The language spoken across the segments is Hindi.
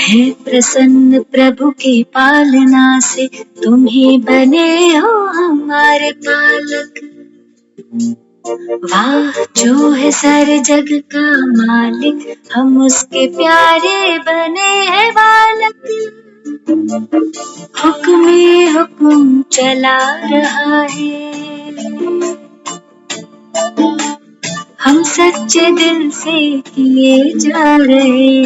है प्रसन्न प्रभु की पालना से, तुम ही बने हो हमारे पालक। वाह जो है सारे जग का मालिक, हम उसके प्यारे बने हैं बालक। हुक्म ही हुक्म चला रहा है, हम सच्चे दिल से किए जा रहे।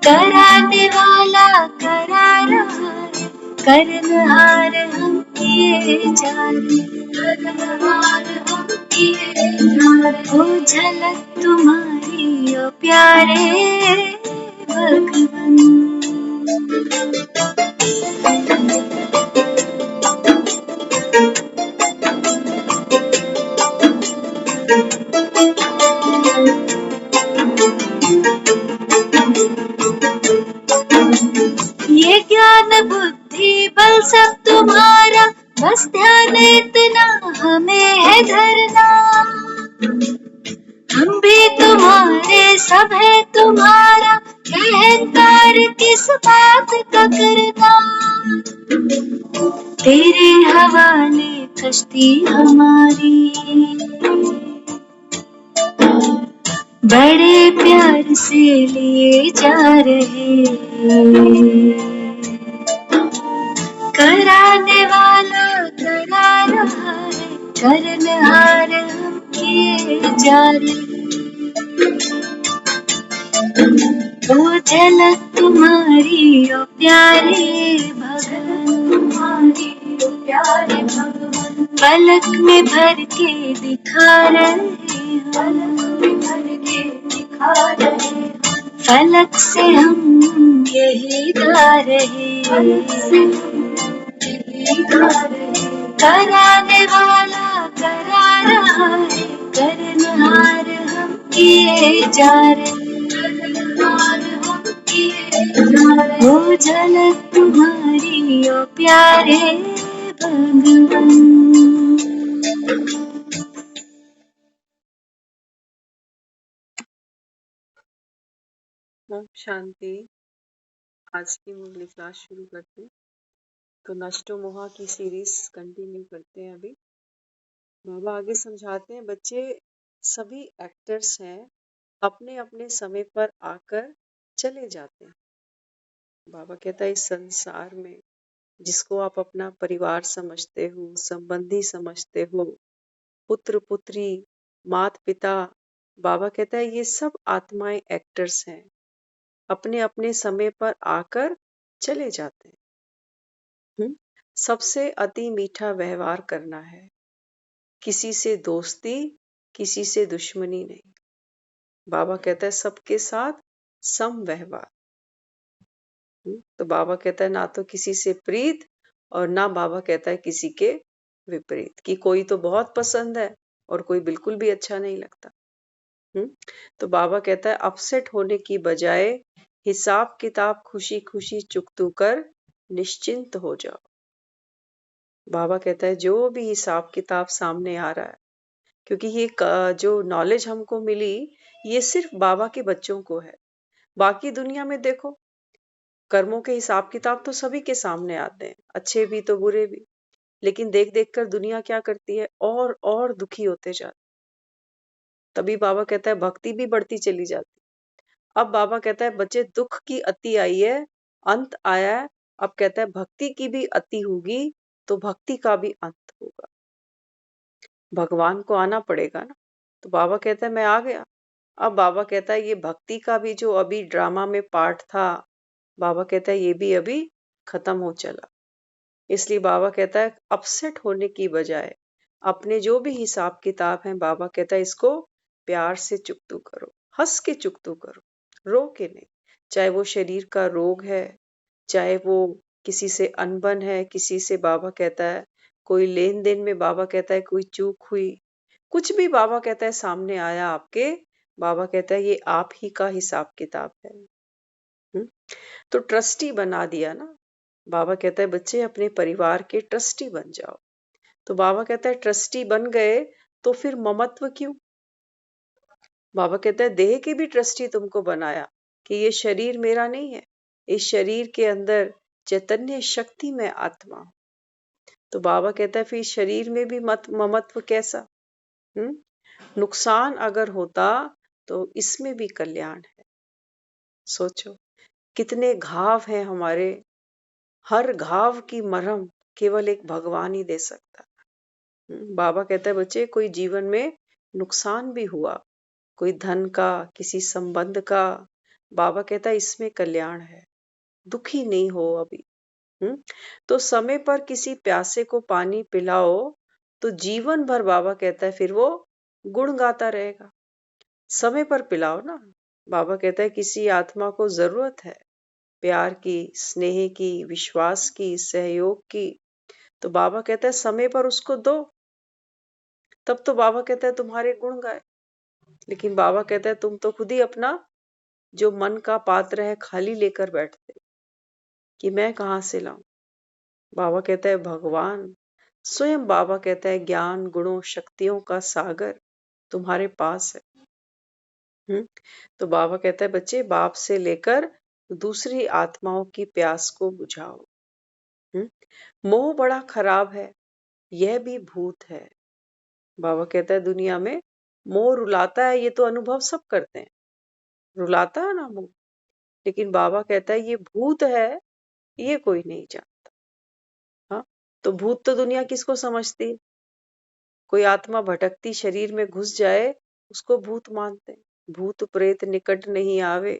कराने वाला करा रहा है, करनहार हम किए जा रहे। करनहार हम किए जा रहे। ओ झलक तुम्हारी ओ प्यारे भगवन। ये ज्ञान बुद्धि बल सब तुम्हारा, बस ध्यान इतना हमें है धरना। हम भी तुम्हारे सब है तुम्हारा, अहंकार किस बात का करना। तेरे हवाले कश्ती हमारी, बड़े प्यार से लिए जा रहे। कराने वाला करा रहा है, करनहार हम किए जा रहे। ओ झलक तुम्हारी ओ प्यारे भगवन, तुम्हारी ओ प्यारे भगवन। पलक में भर के दिखा रहे, पलक में भर के दिखा रहे। फलक से हम यही गा रहे, फलक से यही गा रहे। कराने वाला करा रहा है, करनहार हम किए जा रहे। करनहार हम किए जा रहे। ओ झलक तुम्हारी ओ प्यारे भगवन। ओम शांति। आज की मुरली क्लास शुरू करते हैं। तो नष्टो मोहा की सीरीज कंटिन्यू करते हैं। अभी बाबा आगे समझाते हैं, बच्चे सभी एक्टर्स हैं, अपने अपने समय पर आकर चले जाते हैं। बाबा कहता है इस संसार में जिसको आप अपना परिवार समझते हो, संबंधी समझते हो, पुत्र पुत्री, माता पिता, बाबा कहता है ये सब आत्माएं एक्टर्स हैं, अपने अपने समय पर आकर चले जाते हैं। सबसे अति मीठा व्यवहार करना है, किसी से दोस्ती, किसी से दुश्मनी नहीं। बाबा कहता है सबके साथ सम व्यवहार। तो बाबा कहता है ना तो किसी से प्रीत और ना बाबा कहता है किसी के विपरीत, कि कोई तो बहुत पसंद है और कोई बिल्कुल भी अच्छा नहीं लगता। तो बाबा कहता है अपसेट होने की बजाय हिसाब किताब खुशी खुशी चुकतू कर निश्चिंत हो जाओ। बाबा कहता है जो भी हिसाब किताब सामने आ रहा है, क्योंकि ये जो नॉलेज हमको मिली ये सिर्फ बाबा के बच्चों को है। बाकी दुनिया में देखो कर्मों के हिसाब किताब तो सभी के सामने आते हैं, अच्छे भी तो बुरे भी, लेकिन देख देख कर दुनिया क्या करती है, और दुखी होते जाते। तभी बाबा कहता है भक्ति भी बढ़ती चली जाती। अब बाबा कहता है बच्चे दुख की अति आई है, अंत आया है। अब कहता है भक्ति की भी अति होगी तो भक्ति का भी अंत होगा। भगवान को आना पड़ेगा ना। तो बाबा कहता है मैं आ गया। अब बाबा कहता है ये भक्ति का भी जो अभी ड्रामा में पार्ट था, बाबा कहता है ये भी अभी खत्म हो चला। इसलिए बाबा कहता है अपसेट होने की बजाय अपने जो भी हिसाब किताब है, बाबा कहता है इसको प्यार से चुकतू करो, हंस के चुकतू करो, रो के नहीं। चाहे वो शरीर का रोग है, चाहे वो किसी से अनबन है, किसी से बाबा कहता है कोई लेन देन में बाबा कहता है कोई चूक हुई, कुछ भी बाबा कहता है सामने आया आपके, बाबा कहता है ये आप ही का हिसाब किताब है। तो ट्रस्टी बना दिया ना। बाबा कहता है बच्चे अपने परिवार के ट्रस्टी बन जाओ। तो बाबा कहता है ट्रस्टी बन गए तो फिर ममत्व क्यों? बाबा कहता है देह के भी ट्रस्टी तुमको बनाया कि ये शरीर मेरा नहीं है, इस शरीर के अंदर चैतन्य शक्ति में आत्मा हूं। तो बाबा कहता है फिर शरीर में भी ममत्व कैसा? नुकसान अगर होता तो इसमें भी कल्याण है। सोचो कितने घाव हैं हमारे, हर घाव की मरहम केवल एक भगवान ही दे सकता है। बाबा कहता है बच्चे कोई जीवन में नुकसान भी हुआ, कोई धन का, किसी संबंध का, बाबा कहता है इसमें कल्याण है, दुखी नहीं हो अभी। तो समय पर किसी प्यासे को पानी पिलाओ तो जीवन भर बाबा कहता है फिर वो गुण गाता रहेगा। समय पर पिलाओ ना। बाबा कहता है किसी आत्मा को जरूरत है प्यार की, स्नेह की, विश्वास की, सहयोग की, तो बाबा कहता है समय पर उसको दो, तब तो बाबा कहता है तुम्हारे गुण गाए। लेकिन बाबा कहता है तुम तो खुद ही अपना जो मन का पात्र है खाली लेकर बैठते कि मैं कहां से लाऊं। बाबा कहता है भगवान स्वयं, बाबा कहता है ज्ञान गुणों शक्तियों का सागर तुम्हारे पास है। तो बाबा कहता है बच्चे बाप से लेकर दूसरी आत्माओं की प्यास को बुझाओ। मोह बड़ा खराब है, यह भी भूत है। बाबा कहता है दुनिया में मोह रुलाता है, ये तो अनुभव सब करते हैं, रुलाता है ना मोह। लेकिन बाबा कहता है ये भूत है, ये कोई नहीं जानता। हाँ, तो भूत तो दुनिया किसको समझती है? कोई आत्मा भटकती शरीर में घुस जाए उसको भूत मानते हैं। भूत प्रेत निकट नहीं आवे,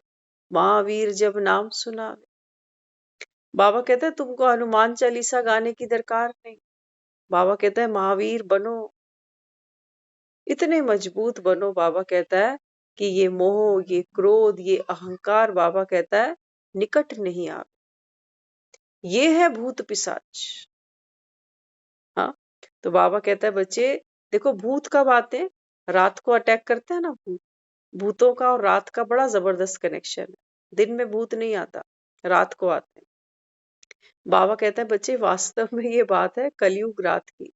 महावीर जब नाम सुनावे। बाबा कहता है तुमको हनुमान चालीसा गाने की दरकार नहीं। बाबा कहता है महावीर बनो, इतने मजबूत बनो। बाबा कहता है कि ये मोह, ये क्रोध, ये अहंकार, बाबा कहता है निकट नहीं आवे, ये है भूत पिशाच। हाँ, तो बाबा कहता है बच्चे देखो भूत कब आते हैं? रात को अटैक करते हैं ना भूत। भूतों का और रात का बड़ा जबरदस्त कनेक्शन है। दिन में भूत नहीं आता, रात को आते हैं। बाबा कहता है बच्चे वास्तव में ये बात है कलयुग रात की।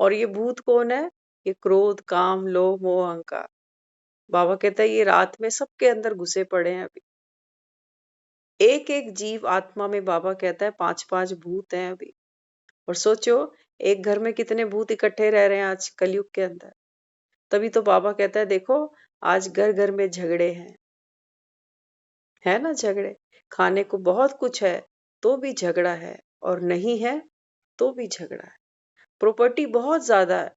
और ये भूत कौन है? ये क्रोध, काम, लोभ, मोह, अहंकार। बाबा कहता है ये रात में सबके अंदर घुसे पड़े हैं अभी। एक एक जीव आत्मा में बाबा कहता है 5-5 भूत हैं अभी। और सोचो एक घर में कितने भूत इकट्ठे रह रहे हैं आज कलयुग के अंदर। तभी तो बाबा कहता है देखो आज घर घर में झगड़े हैं, है ना झगड़े। खाने को बहुत कुछ है तो भी झगड़ा है, और नहीं है तो भी झगड़ा है। प्रॉपर्टी बहुत ज्यादा है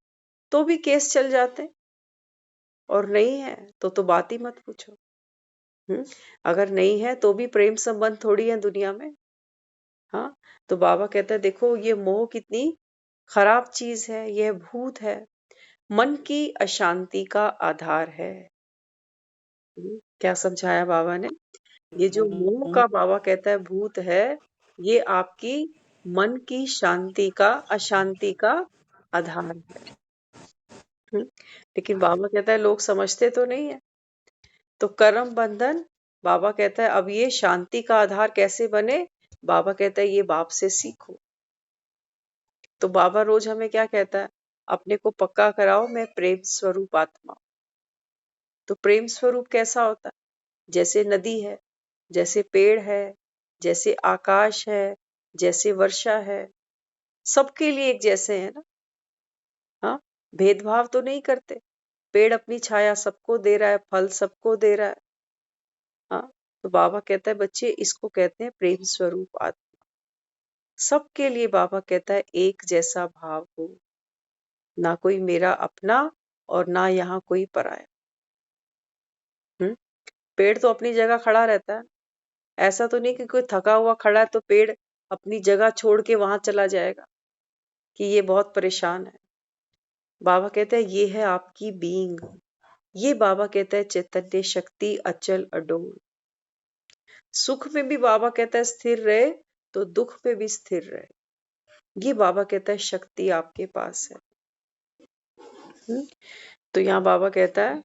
तो भी केस चल जाते हैं, और नहीं है तो बात ही मत पूछो। अगर नहीं है तो भी प्रेम संबंध थोड़ी है दुनिया में। हाँ, तो बाबा कहता है देखो ये मोह कितनी खराब चीज है, यह भूत है, मन की अशांति का आधार है। क्या समझाया बाबा ने? ये जो मोह का बाबा कहता है भूत है, ये आपकी मन की शांति का, अशांति का आधार है। लेकिन बाबा कहता है लोग समझते तो नहीं है। तो कर्म बंधन, बाबा कहता है अब ये शांति का आधार कैसे बने? बाबा कहता है ये बाप से सीखो। तो बाबा रोज हमें क्या कहता है? अपने को पक्का कराओ मैं प्रेम स्वरूप आत्मा। तो प्रेम स्वरूप कैसा होता है? जैसे नदी है, जैसे पेड़ है, जैसे आकाश है, जैसे वर्षा है, सबके लिए एक जैसे है ना। हाँ, भेदभाव तो नहीं करते। पेड़ अपनी छाया सबको दे रहा है, फल सबको दे रहा है। हाँ, तो बाबा कहता है बच्चे इसको कहते हैं प्रेम स्वरूप आत्मा। सबके लिए बाबा कहता है एक जैसा भाव हो, ना कोई मेरा अपना और ना यहाँ कोई पराया। पेड़ तो अपनी जगह खड़ा रहता है। ऐसा तो नहीं कि कोई थका हुआ खड़ा है तो पेड़ अपनी जगह छोड़ के वहां चला जाएगा कि ये बहुत परेशान है। बाबा कहते हैं ये है आपकी बीइंग। ये बाबा कहता है चैतन्य शक्ति अचल अडोल। सुख में भी बाबा कहता है स्थिर रहे तो दुख में भी स्थिर रहे। ये बाबा कहता है शक्ति आपके पास है। तो यहाँ बाबा कहता है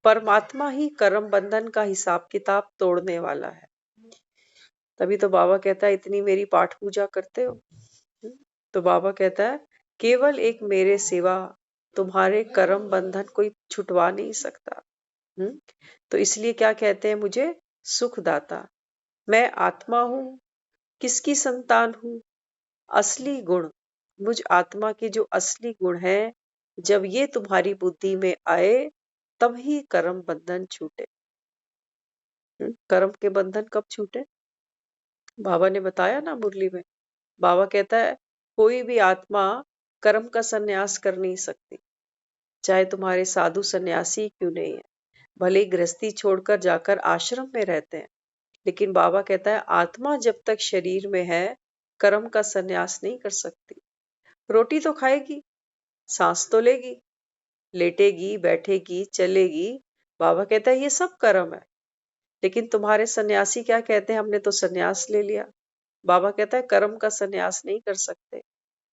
परमात्मा ही कर्म बंधन का हिसाब किताब तोड़ने वाला है। तभी तो बाबा कहता है इतनी मेरी पाठ पूजा करते हो। तो बाबा कहता है केवल एक मेरे सिवा तुम्हारे कर्म बंधन कोई छुटवा नहीं सकता। तो इसलिए क्या कहते हैं मुझे सुखदाता। मैं आत्मा हूं, किसकी संतान हूं? असली गुण, मुझ आत्मा के जो असली गुण है, जब ये तुम्हारी बुद्धि में आए तब ही कर्म बंधन छूटे। कर्म के बंधन कब छूटे? बाबा ने बताया ना मुरली में। बाबा कहता है कोई भी आत्मा कर्म का संन्यास कर नहीं सकती, चाहे तुम्हारे साधु सन्यासी क्यों नहीं है, भले ही गृहस्थी छोड़कर जाकर आश्रम में रहते हैं, लेकिन बाबा कहता है आत्मा जब तक शरीर में है कर्म का संन्यास नहीं कर सकती। रोटी तो खाएगी, सांस तो लेगी, लेटेगी, बैठेगी, चलेगी। बाबा कहता है ये सब कर्म है। लेकिन तुम्हारे सन्यासी क्या कहते हैं, हमने तो सन्यास ले लिया। बाबा कहता है कर्म का सन्यास नहीं कर सकते।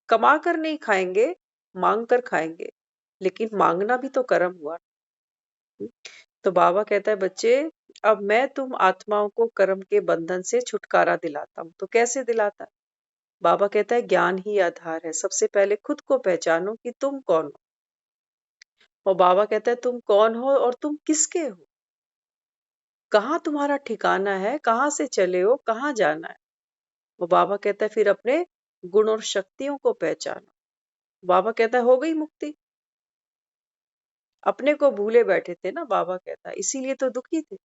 कमा कर नहीं खाएंगे, मांग कर खाएंगे, लेकिन मांगना भी तो कर्म हुआ। तो बाबा कहता है बच्चे, अब मैं तुम आत्माओं को कर्म के बंधन से छुटकारा दिलाता हूं। तो कैसे दिलाता है? बाबा कहता है ज्ञान ही आधार है। सबसे पहले खुद को पहचानो कि तुम कौन हो। और बाबा कहता है तुम कौन हो और तुम किसके हो, कहाँ तुम्हारा ठिकाना है, कहाँ से चले हो, कहाँ जाना है। वो बाबा कहता है फिर अपने गुण और शक्तियों को पहचानो। बाबा कहता है हो गई मुक्ति। अपने को भूले बैठे थे ना, बाबा कहता है, इसीलिए तो दुखी थे।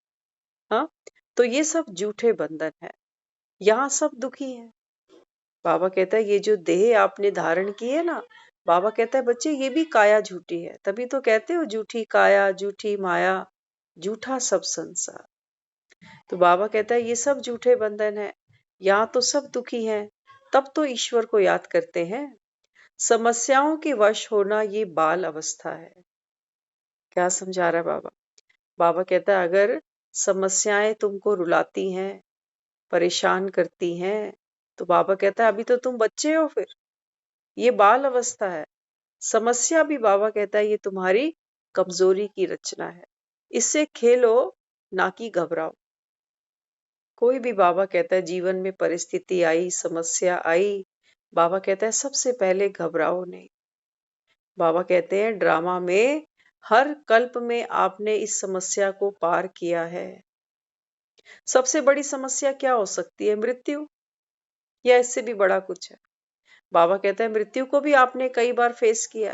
हाँ, तो ये सब झूठे बंधन है, यहाँ सब दुखी है। बाबा कहता है ये जो देह आपने धारण की है ना, बाबा कहता है बच्चे ये भी काया झूठी है। तभी तो कहते हो झूठी काया, झूठी माया, झूठा सब संसार। तो बाबा कहता है ये सब झूठे बंधन है, यहाँ तो सब दुखी हैं। तब तो ईश्वर को याद करते हैं। समस्याओं के वश होना ये बाल अवस्था है। क्या समझा रहा है बाबा? बाबा कहता है अगर समस्याएं तुमको रुलाती हैं, परेशान करती हैं, तो बाबा कहता है अभी तो तुम बच्चे हो, फिर ये बाल अवस्था है। समस्या भी बाबा कहता है ये तुम्हारी कमजोरी की रचना है, इससे खेलो ना कि घबराओ। कोई भी बाबा कहता है जीवन में परिस्थिति आई, समस्या आई, बाबा कहता है सबसे पहले घबराओ नहीं। बाबा कहते हैं ड्रामा में हर कल्प में आपने इस समस्या को पार किया है। सबसे बड़ी समस्या क्या हो सकती है? मृत्यु, या इससे भी बड़ा कुछ है? बाबा कहते हैं मृत्यु को भी आपने कई बार फेस किया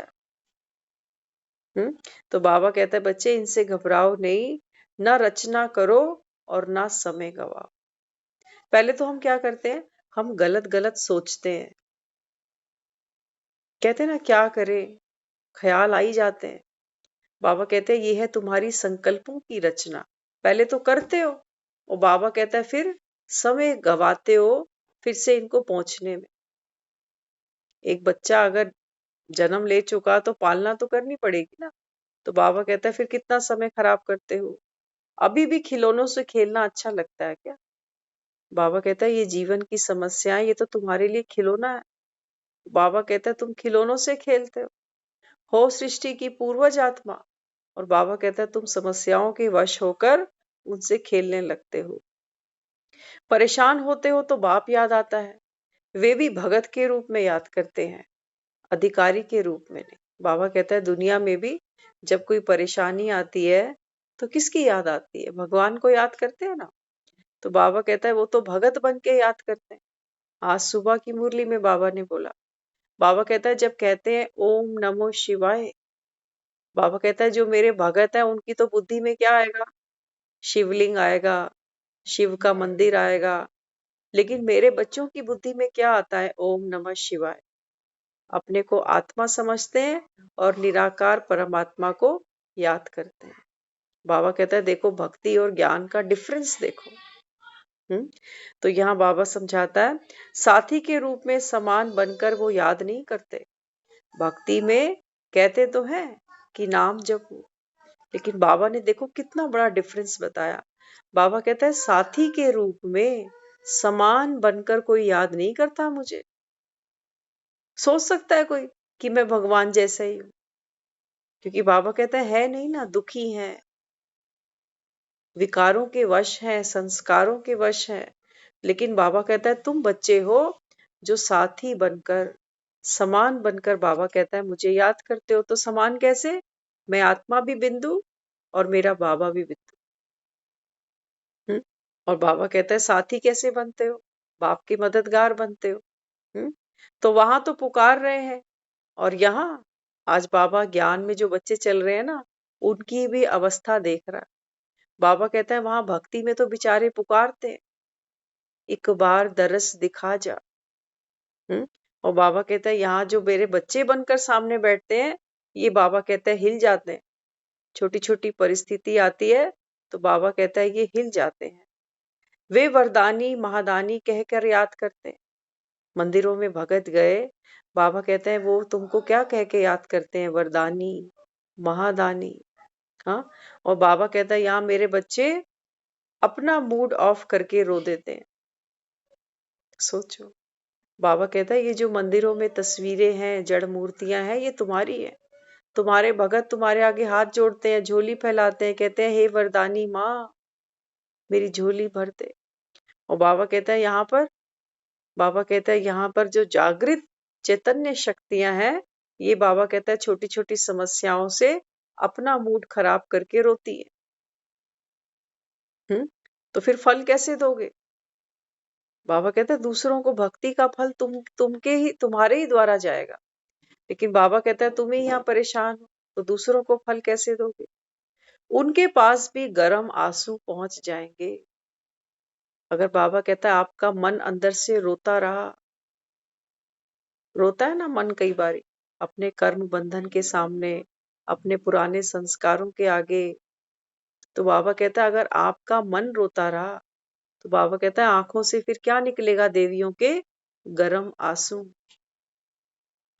है। तो बाबा कहता है बच्चे इनसे घबराओ नहीं, ना रचना करो और ना समय गवाओ। पहले तो हम क्या करते हैं, हम गलत गलत सोचते हैं, कहते हैं ना क्या करें, ख्याल आई जाते हैं। बाबा कहते हैं ये है तुम्हारी संकल्पों की रचना। पहले तो करते हो और बाबा कहता है फिर समय गवाते हो फिर से इनको पहुंचने में। एक बच्चा अगर जन्म ले चुका तो पालना तो करनी पड़ेगी ना। तो बाबा कहता है फिर कितना समय खराब करते हो, अभी भी खिलौनों से खेलना अच्छा लगता है क्या? बाबा कहता है ये जीवन की समस्याएं, ये तो तुम्हारे लिए खिलौना है। बाबा कहता है तुम खिलौनों से खेलते हो सृष्टि की पूर्वज आत्मा। और बाबा कहता है तुम समस्याओं के वश होकर उनसे खेलने लगते हो। परेशान होते हो तो बाप याद आता है, वे भी भगत के रूप में याद करते हैं, अधिकारी के रूप में नहीं। बाबा कहता है दुनिया में भी जब कोई परेशानी आती है तो किसकी याद आती है? भगवान को याद करते हैं ना। तो बाबा कहता है वो तो भगत बन के याद करते हैं। आज सुबह की मुरली में बाबा ने बोला, बाबा कहता है जब कहते हैं ओम नमो शिवाय, बाबा कहता है जो मेरे भगत है उनकी तो बुद्धि में क्या आएगा? शिवलिंग आएगा, शिव का मंदिर आएगा। लेकिन मेरे बच्चों की बुद्धि में क्या आता है? ओम नमः शिवाय। अपने को आत्मा समझते हैं और निराकार परमात्मा को याद करते हैं। बाबा कहता है देखो भक्ति और ज्ञान का डिफरेंस देखो। तो यहाँ बाबा समझाता है साथी के रूप में समान बनकर वो याद नहीं करते। भक्ति में कहते तो हैं कि नाम जपो, लेकिन बाबा ने देखो कितना बड़ा डिफरेंस बताया। बाबा कहता है साथी के रूप में समान बनकर कोई याद नहीं करता मुझे। सोच सकता है कोई कि मैं भगवान जैसा ही हूं, क्योंकि बाबा कहता है नहीं ना, दुखी है, विकारों के वश हैं, संस्कारों के वश हैं। लेकिन बाबा कहता है तुम बच्चे हो जो साथी बनकर समान बनकर बाबा कहता है मुझे याद करते हो। तो समान कैसे? मैं आत्मा भी बिंदु और मेरा बाबा भी बिंदु। और बाबा कहता है साथी कैसे बनते हो? बाप के मददगार बनते हो। तो वहां तो पुकार रहे हैं, और यहाँ आज बाबा ज्ञान में जो बच्चे चल रहे हैं ना, उनकी भी अवस्था देख रहा है। बाबा कहता है वहां भक्ति में तो बेचारे पुकारते हैं, एक बार दरस दिखा जा। और बाबा कहता है यहाँ जो मेरे बच्चे बनकर सामने बैठते हैं, ये बाबा कहता है हिल जाते हैं। छोटी छोटी परिस्थिति आती है तो बाबा कहता है ये हिल जाते हैं। वे वरदानी महादानी कहकर याद करते हैं। मंदिरों में भगत गए, बाबा कहते हैं वो तुमको क्या कह के याद करते हैं? वरदानी महादानी। हाँ, और बाबा कहता है यहाँ मेरे बच्चे अपना मूड ऑफ करके रो देते हैं। सोचो, बाबा कहता है ये जो मंदिरों में तस्वीरें हैं, जड़ मूर्तियां हैं, ये तुम्हारी है। तुम्हारे भगत तुम्हारे आगे हाथ जोड़ते हैं, झोली फैलाते हैं, कहते हैं हे वरदानी माँ मेरी झोली भर दे। और बाबा कहता है यहाँ पर जो जागृत चैतन्य शक्तियां हैं, ये बाबा कहता है छोटी छोटी समस्याओं से अपना मूड खराब करके रोती है। तो फिर फल कैसे दोगे? बाबा कहता है दूसरों को भक्ति का फल तुम्हारे ही द्वारा जाएगा। लेकिन बाबा कहता है तुम ही यहाँ परेशान हो, तो दूसरों को फल कैसे दोगे? उनके पास भी गर्म आंसू पहुंच जाएंगे। अगर बाबा कहता है आपका मन अंदर से रोता रहा, रोता है ना मन कई बार अपने कर्म बंधन के सामने, अपने पुराने संस्कारों के आगे, तो बाबा कहता है अगर आपका मन रोता रहा, तो बाबा कहता है आंखों से फिर क्या निकलेगा? देवियों के गरम आंसू।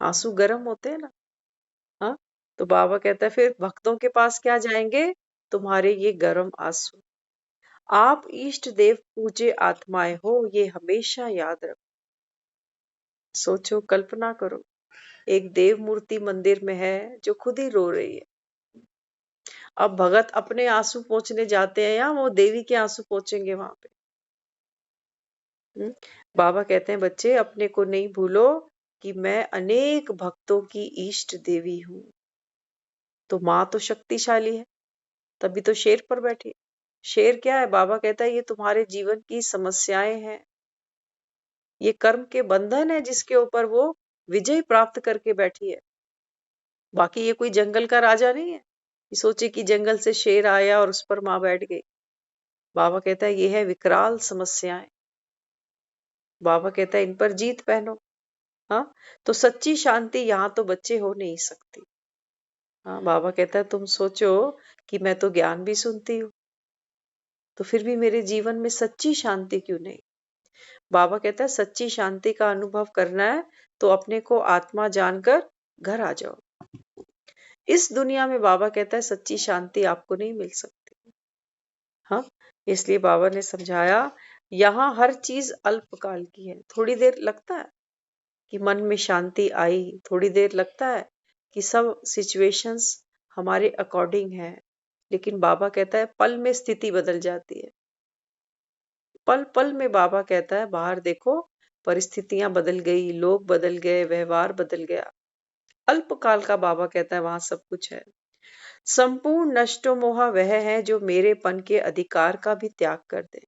आंसू गरम होते हैं ना। हाँ, तो बाबा कहता है फिर भक्तों के पास क्या जाएंगे? तुम्हारे ये गरम आंसू। आप इष्ट देव पूजे आत्माएं हो, ये हमेशा याद रखो। सोचो, कल्पना करो, एक देव मूर्ति मंदिर में है जो खुद ही रो रही है। अब भगत अपने आंसू पोंछने जाते हैं या वो देवी के आंसू पोंछेंगे वहां पे? बाबा कहते हैं बच्चे अपने को नहीं भूलो कि मैं अनेक भक्तों की इष्ट देवी हूं। तो माँ तो शक्तिशाली है, तभी तो शेर पर बैठी है। शेर क्या है? बाबा कहता है ये तुम्हारे जीवन की समस्याएं हैं, ये कर्म के बंधन है जिसके ऊपर वो विजय प्राप्त करके बैठी है। बाकी ये कोई जंगल का राजा नहीं है कि सोचे कि जंगल से शेर आया और उस पर माँ बैठ गई। बाबा कहता है ये है विकराल समस्याएं। बाबा कहता है इन पर जीत पहनो। हाँ, तो सच्ची शांति यहाँ तो बच्चे हो नहीं सकती। हाँ, बाबा कहता है तुम सोचो कि मैं तो ज्ञान भी सुनती हूँ, तो फिर भी मेरे जीवन में सच्ची शांति क्यों नहीं? बाबा कहता है सच्ची शांति का अनुभव करना है तो अपने को आत्मा जानकर घर आ जाओ। इस दुनिया में बाबा कहता है सच्ची शांति आपको नहीं मिल सकती। हाँ, इसलिए बाबा ने समझाया यहाँ हर चीज अल्पकाल की है। थोड़ी देर लगता है कि मन में शांति आई, थोड़ी देर लगता है कि सब सिचुएशंस हमारे अकॉर्डिंग है, लेकिन बाबा कहता है पल में स्थिति बदल जाती है। पल पल में बाबा कहता है बाहर देखो परिस्थितियां बदल गई, लोग बदल गए, व्यवहार बदल गया। अल्पकाल का बाबा कहता है वहां सब कुछ है। संपूर्ण नष्टो मोह वह है जो मेरेपन के अधिकार का भी त्याग कर दे।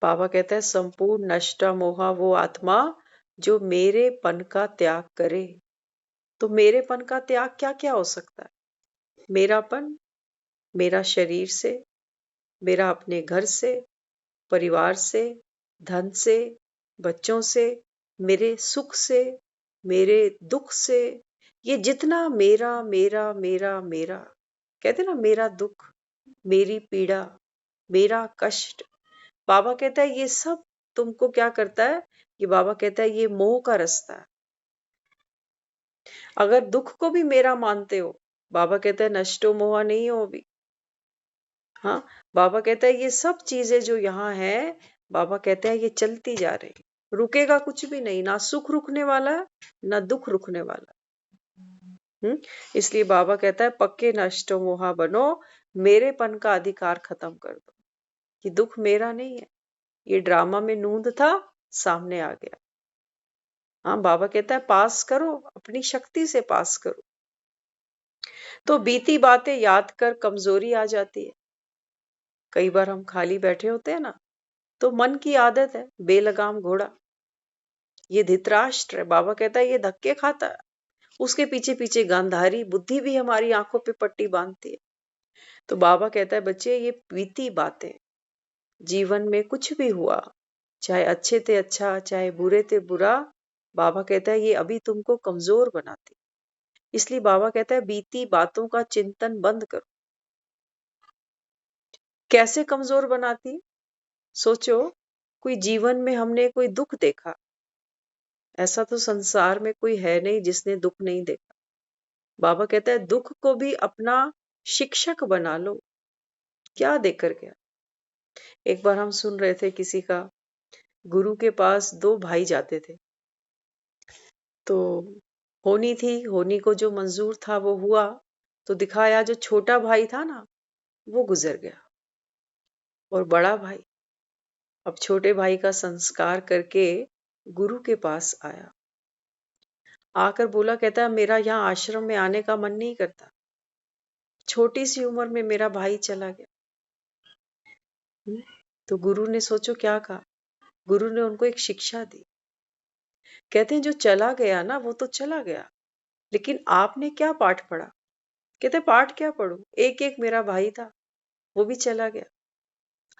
बाबा कहता है संपूर्ण नष्टा मोह वो आत्मा जो मेरेपन का त्याग करे। तो मेरेपन का त्याग क्या क्या हो सकता है? मेरापन, मेरा शरीर से, मेरा अपने घर से, परिवार से, धन से, बच्चों से, मेरे सुख से, मेरे दुख से। ये जितना मेरा मेरा मेरा मेरा, कहते ना मेरा दुख, मेरी पीड़ा, मेरा कष्ट, बाबा कहता है ये सब तुमको क्या करता है? ये बाबा कहता है ये मोह का रास्ता है। अगर दुख को भी मेरा मानते हो, बाबा कहता है नष्टो मोह नहीं हो अभी। हाँ, बाबा कहता है ये सब चीजें जो यहाँ है, बाबा कहते हैं ये चलती जा रही, रुकेगा कुछ भी नहीं, ना सुख रुकने वाला ना दुख रुकने वाला। इसलिए बाबा कहता है पक्के नष्टो मोहा बनो, मेरेपन का अधिकार खत्म कर दो कि दुख मेरा नहीं है, ये ड्रामा में नूंद था, सामने आ गया। हाँ, बाबा कहता है पास करो, अपनी शक्ति से पास करो। तो बीती बातें याद कर कमजोरी आ जाती है। कई बार हम खाली बैठे होते हैं ना, तो मन की आदत है बेलगाम घोड़ा, ये धृतराष्ट्र है। बाबा कहता है ये धक्के खाता है, उसके पीछे पीछे गांधारी बुद्धि भी हमारी आंखों पे पट्टी बांधती है। तो बाबा कहता है बच्चे ये बीती बातें, जीवन में कुछ भी हुआ, चाहे अच्छे थे अच्छा, चाहे बुरे थे बुरा, बाबा कहता है ये अभी तुमको कमजोर बनाती। इसलिए बाबा कहता है बीती बातों का चिंतन बंद करो। कैसे कमजोर बनाती? सोचो, कोई जीवन में हमने कोई दुख देखा, ऐसा तो संसार में कोई है नहीं जिसने दुख नहीं देखा। बाबा कहता है दुख को भी अपना शिक्षक बना लो। क्या देकर गया? एक बार हम सुन रहे थे किसी का, गुरु के पास दो भाई जाते थे, तो होनी को जो मंजूर था वो हुआ, तो दिखाया जो छोटा भाई था ना वो गुजर गया, और बड़ा भाई अब छोटे भाई का संस्कार करके गुरु के पास आया। आकर बोला, कहता है मेरा यहाँ आश्रम में आने का मन नहीं करता, छोटी सी उम्र में मेरा भाई चला गया। तो गुरु ने सोचो क्या कहा, गुरु ने उनको एक शिक्षा दी। कहते हैं जो चला गया ना वो तो चला गया, लेकिन आपने क्या पाठ पढ़ा? कहते पाठ क्या पढ़ू, एक एक मेरा भाई था, वो भी चला गया,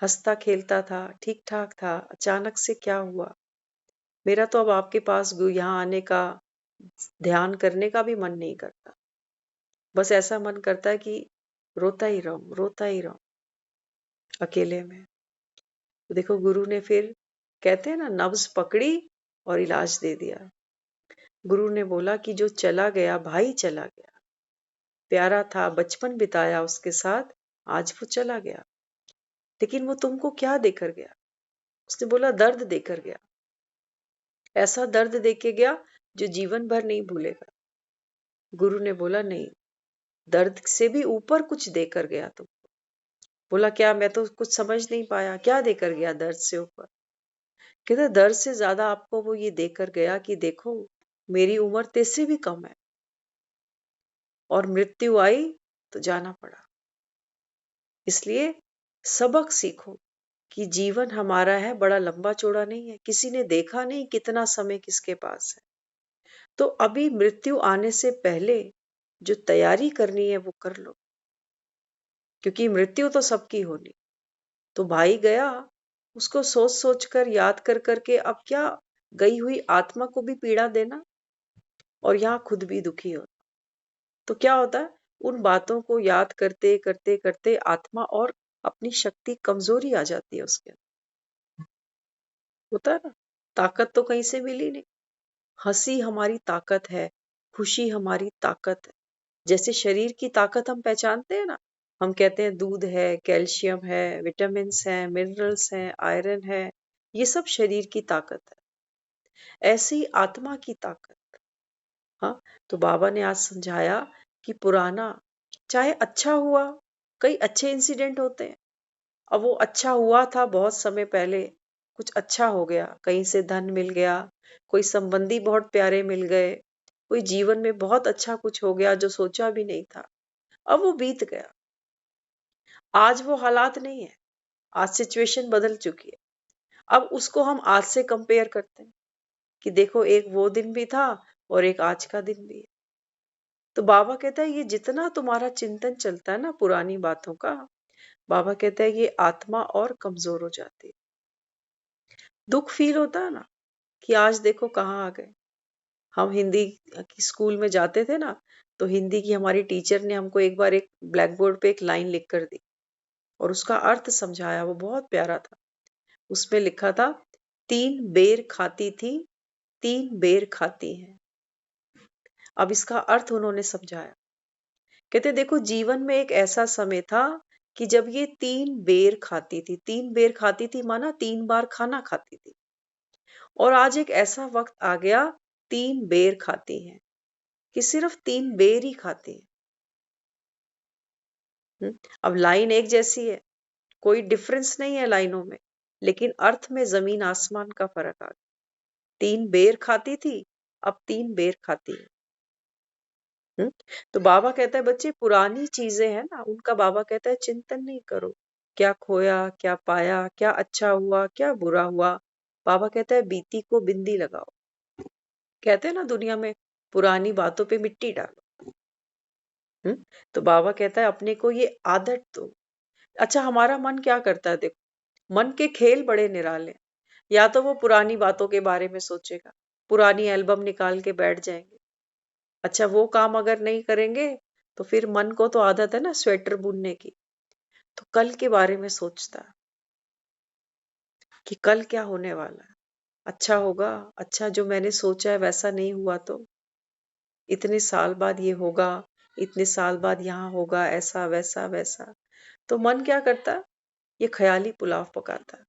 हंसता खेलता था, ठीक ठाक था, अचानक से क्या हुआ? मेरा तो अब आपके पास यहाँ आने का, ध्यान करने का भी मन नहीं करता, बस ऐसा मन करता है कि रोता ही रहूं अकेले में। तो देखो गुरु ने फिर, कहते हैं ना, नब्ज पकड़ी और इलाज दे दिया। गुरु ने बोला कि जो चला गया भाई चला गया, प्यारा था, बचपन बिताया उसके साथ, आज वो चला गया, लेकिन वो तुमको क्या देकर गया? उसने बोला दर्द देकर गया, ऐसा दर्द देके गया जो जीवन भर नहीं भूलेगा। गुरु ने बोला नहीं, दर्द से भी ऊपर कुछ देकर गया तुमको। बोला क्या? मैं तो कुछ समझ नहीं पाया, क्या देकर गया दर्द से ऊपर? कहते दर्द से ज्यादा आपको वो ये देकर गया कि देखो मेरी उम्र तेरे भी कम है, और मृत्यु आई तो जाना पड़ा। इसलिए सबक सीखो कि जीवन हमारा है, बड़ा लंबा चौड़ा नहीं है, किसी ने देखा नहीं कितना समय किसके पास है। तो अभी मृत्यु आने से पहले जो तैयारी करनी है वो कर लो, क्योंकि मृत्यु तो सबकी होनी। तो भाई गया, उसको सोच सोच कर, याद कर करके अब क्या, गई हुई आत्मा को भी पीड़ा देना और यहाँ खुद भी दुखी होना। तो क्या होता है, उन बातों को याद करते करते करते आत्मा और अपनी शक्ति कमजोरी आ जाती है उसके अंदर। होता है ना, ताकत तो कहीं से मिली नहीं। हंसी हमारी ताकत है, खुशी हमारी ताकत है। जैसे शरीर की ताकत हम पहचानते हैं ना, हम कहते हैं दूध है, कैल्शियम है, विटामिन है, मिनरल्स हैं, आयरन है, ये सब शरीर की ताकत है। ऐसे ही आत्मा की ताकत। हाँ, तो बाबा ने आज समझाया कि पुराना चाहे अच्छा हुआ, कई अच्छे इंसिडेंट होते हैं। अब वो अच्छा हुआ था बहुत समय पहले, कुछ अच्छा हो गया, कहीं से धन मिल गया, कोई संबंधी बहुत प्यारे मिल गए, कोई जीवन में बहुत अच्छा कुछ हो गया जो सोचा भी नहीं था, अब वो बीत गया। आज वो हालात नहीं है, आज सिचुएशन बदल चुकी है। अब उसको हम आज से कंपेयर करते हैं कि देखो एक वो दिन भी था और एक आज का दिन भी है। तो बाबा कहता है ये जितना तुम्हारा चिंतन चलता है ना पुरानी बातों का, बाबा कहता है ये आत्मा और कमजोर हो जाती है। दुख फील होता है ना कि आज देखो कहाँ आ गए। हम हिंदी की स्कूल में जाते थे ना, तो हिंदी की हमारी टीचर ने हमको एक बार एक ब्लैक बोर्ड पे एक लाइन लिख कर दी और उसका अर्थ समझाया, वो बहुत प्यारा था। उसमें लिखा था, 3 बेर खाती थी, 3 बेर खाती हैं। अब इसका अर्थ उन्होंने समझाया। कहते देखो जीवन में एक ऐसा समय था कि जब ये 3 बेर खाती थी, 3 बेर खाती थी माना 3 बार खाना खाती थी, और आज एक ऐसा वक्त आ गया 3 बेर खाती हैं कि सिर्फ 3 बेर ही खाती हैं। अब लाइन एक जैसी है, कोई डिफरेंस नहीं है लाइनों में, लेकिन अर्थ में जमीन आसमान का फर्क आ गया। 3 बेर खाती थी अब 3 बेर खाती है। तो बाबा कहता है बच्चे पुरानी चीजें हैं ना, उनका बाबा कहता है चिंतन नहीं करो, क्या खोया क्या पाया, क्या अच्छा हुआ क्या बुरा हुआ। बाबा कहता है बीती को बिंदी लगाओ। कहते हैं ना दुनिया में पुरानी बातों पे मिट्टी डालो। तो बाबा कहता है अपने को ये आदत दो। अच्छा हमारा मन क्या करता है, देखो मन के खेल बड़े निराले हैं। या तो वो पुरानी बातों के बारे में सोचेगा, पुरानी एल्बम निकाल के बैठ जाएंगे। अच्छा वो काम अगर नहीं करेंगे तो फिर मन को तो आदत है ना स्वेटर बुनने की, तो कल के बारे में सोचता है कि कल क्या होने वाला है, अच्छा होगा, अच्छा जो मैंने सोचा है वैसा नहीं हुआ तो इतने साल बाद ये होगा, इतने साल बाद यहाँ होगा, ऐसा वैसा वैसा। तो मन क्या करता है, ये ख्याली पुलाव पकाता है।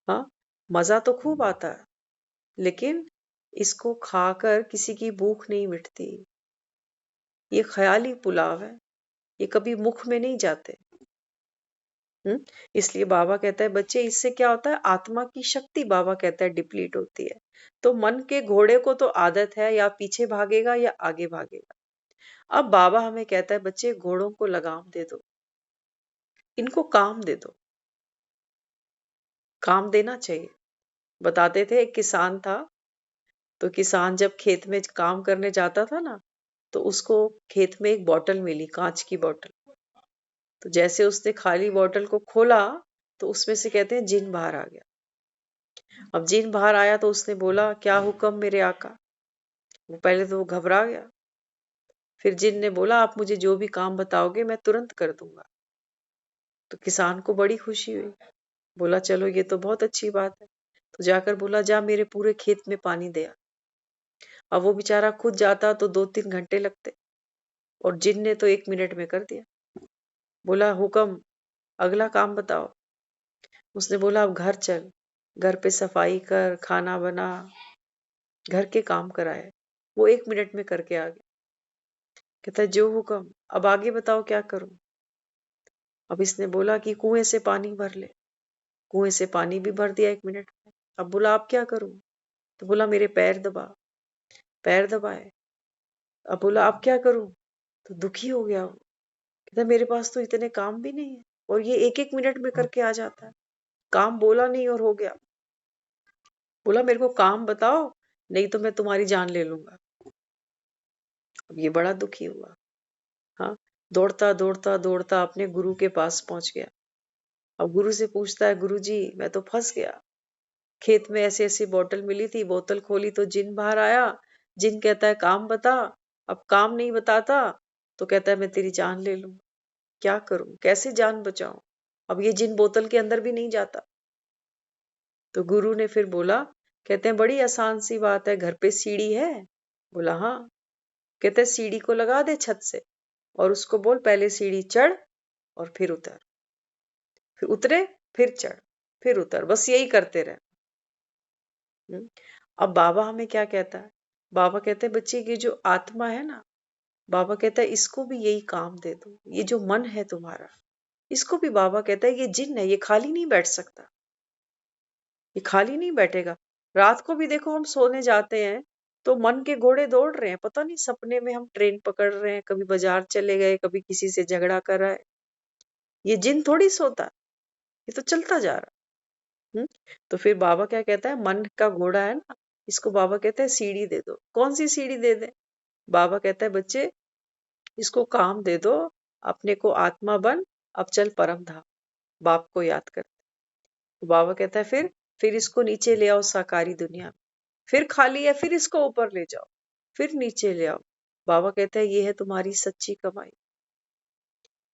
हाँ, मजा तो खूब आता है, लेकिन इसको खाकर किसी की भूख नहीं मिटती। ये ख्याली पुलाव है, ये कभी मुख में नहीं जाते। इसलिए बाबा कहता है बच्चे इससे क्या होता है, आत्मा की शक्ति बाबा कहता है डिप्लीट होती है। तो मन के घोड़े को तो आदत है या पीछे भागेगा या आगे भागेगा। अब बाबा हमें कहता है बच्चे घोड़ों को लगाम दे दो, इनको काम दे दो। काम देना चाहिए। बताते थे एक किसान था, तो किसान जब खेत में काम करने जाता था ना, तो उसको खेत में एक बोतल मिली, कांच की बोतल। तो जैसे उसने खाली बोतल को खोला तो उसमें से कहते हैं जिन बाहर आ गया। अब जिन बाहर आया तो उसने बोला क्या हुक्म मेरे आका। वो पहले तो वो घबरा गया, फिर जिन ने बोला आप मुझे जो भी काम बताओगे मैं तुरंत कर दूंगा। तो किसान को बड़ी खुशी हुई, बोला चलो ये तो बहुत अच्छी बात है। तो जाकर बोला जा मेरे पूरे खेत में पानी दे आ। अब वो बेचारा खुद जाता तो 2-3 घंटे लगते, और जिन ने तो 1 मिनट में कर दिया। बोला हुक्म, अगला काम बताओ। उसने बोला अब घर चल, घर पे सफाई कर, खाना बना, घर के काम कराए। वो 1 मिनट में करके आ गया। कहता है जो हुक्म, अब आगे बताओ क्या करूं। अब इसने बोला कि कुएं से पानी भर ले। कुएं से पानी भी भर दिया 1 मिनट में। अब बोला अब क्या करूं। तो बोला मेरे पैर दबा। पैर दबाए। अब बोला अब क्या करूं। तो दुखी हो गया वो। कहता मेरे पास तो इतने काम भी नहीं है, और ये 1-1 मिनट में करके आ जाता है। काम बोला नहीं और हो गया। बोला मेरे को काम बताओ, नहीं तो मैं तुम्हारी जान ले लूंगा। अब ये बड़ा दुखी हुआ। हाँ, दौड़ता दौड़ता दौड़ता अपने गुरु के पास पहुंच गया। अब गुरु से पूछता है गुरु जी मैं तो फंस गया, खेत में ऐसी ऐसी बोतल मिली थी, बोतल खोली तो जिन बाहर आया। जिन कहता है काम बता, अब काम नहीं बताता तो कहता है मैं तेरी जान ले लूंगा। क्या करूं, कैसे जान बचाऊं। अब ये जिन बोतल के अंदर भी नहीं जाता। तो गुरु ने फिर बोला, कहते हैं बड़ी आसान सी बात है, घर पे सीढ़ी है। बोला हाँ। कहते हैं सीढ़ी को लगा दे छत से, और उसको बोल पहले सीढ़ी चढ़ और फिर उतर, फिर उतरे, फिर चढ़, फिर उतर, बस यही करते रहे। अब बाबा हमें क्या कहता है, बाबा कहते हैं बच्चे की जो आत्मा है ना, बाबा कहता है इसको भी यही काम दे दो। ये जो मन है तुम्हारा, इसको भी बाबा कहता है ये जिन है, ये खाली नहीं बैठ सकता, ये खाली नहीं बैठेगा। रात को भी देखो हम सोने जाते हैं तो मन के घोड़े दौड़ रहे हैं, पता नहीं सपने में हम ट्रेन पकड़ रहे हैं, कभी बाजार चले गए, कभी किसी से झगड़ा कर रहा है। ये जिन थोड़ी सोता है, ये तो चलता जा रहा है। तो फिर बाबा क्या कहता है, मन का घोड़ा है ना, इसको बाबा कहता है सीढ़ी दे दो। कौन सी सीढ़ी दे दे। बाबा कहता है बच्चे इसको काम दे दो, अपने को आत्मा बन, अब चल परम धाम, बाप को याद कर। तो बाबा कहता है फिर इसको नीचे ले आओ साकारी दुनिया में, फिर खाली है फिर इसको ऊपर ले जाओ, फिर नीचे ले आओ। बाबा कहता है ये है तुम्हारी सच्ची कमाई।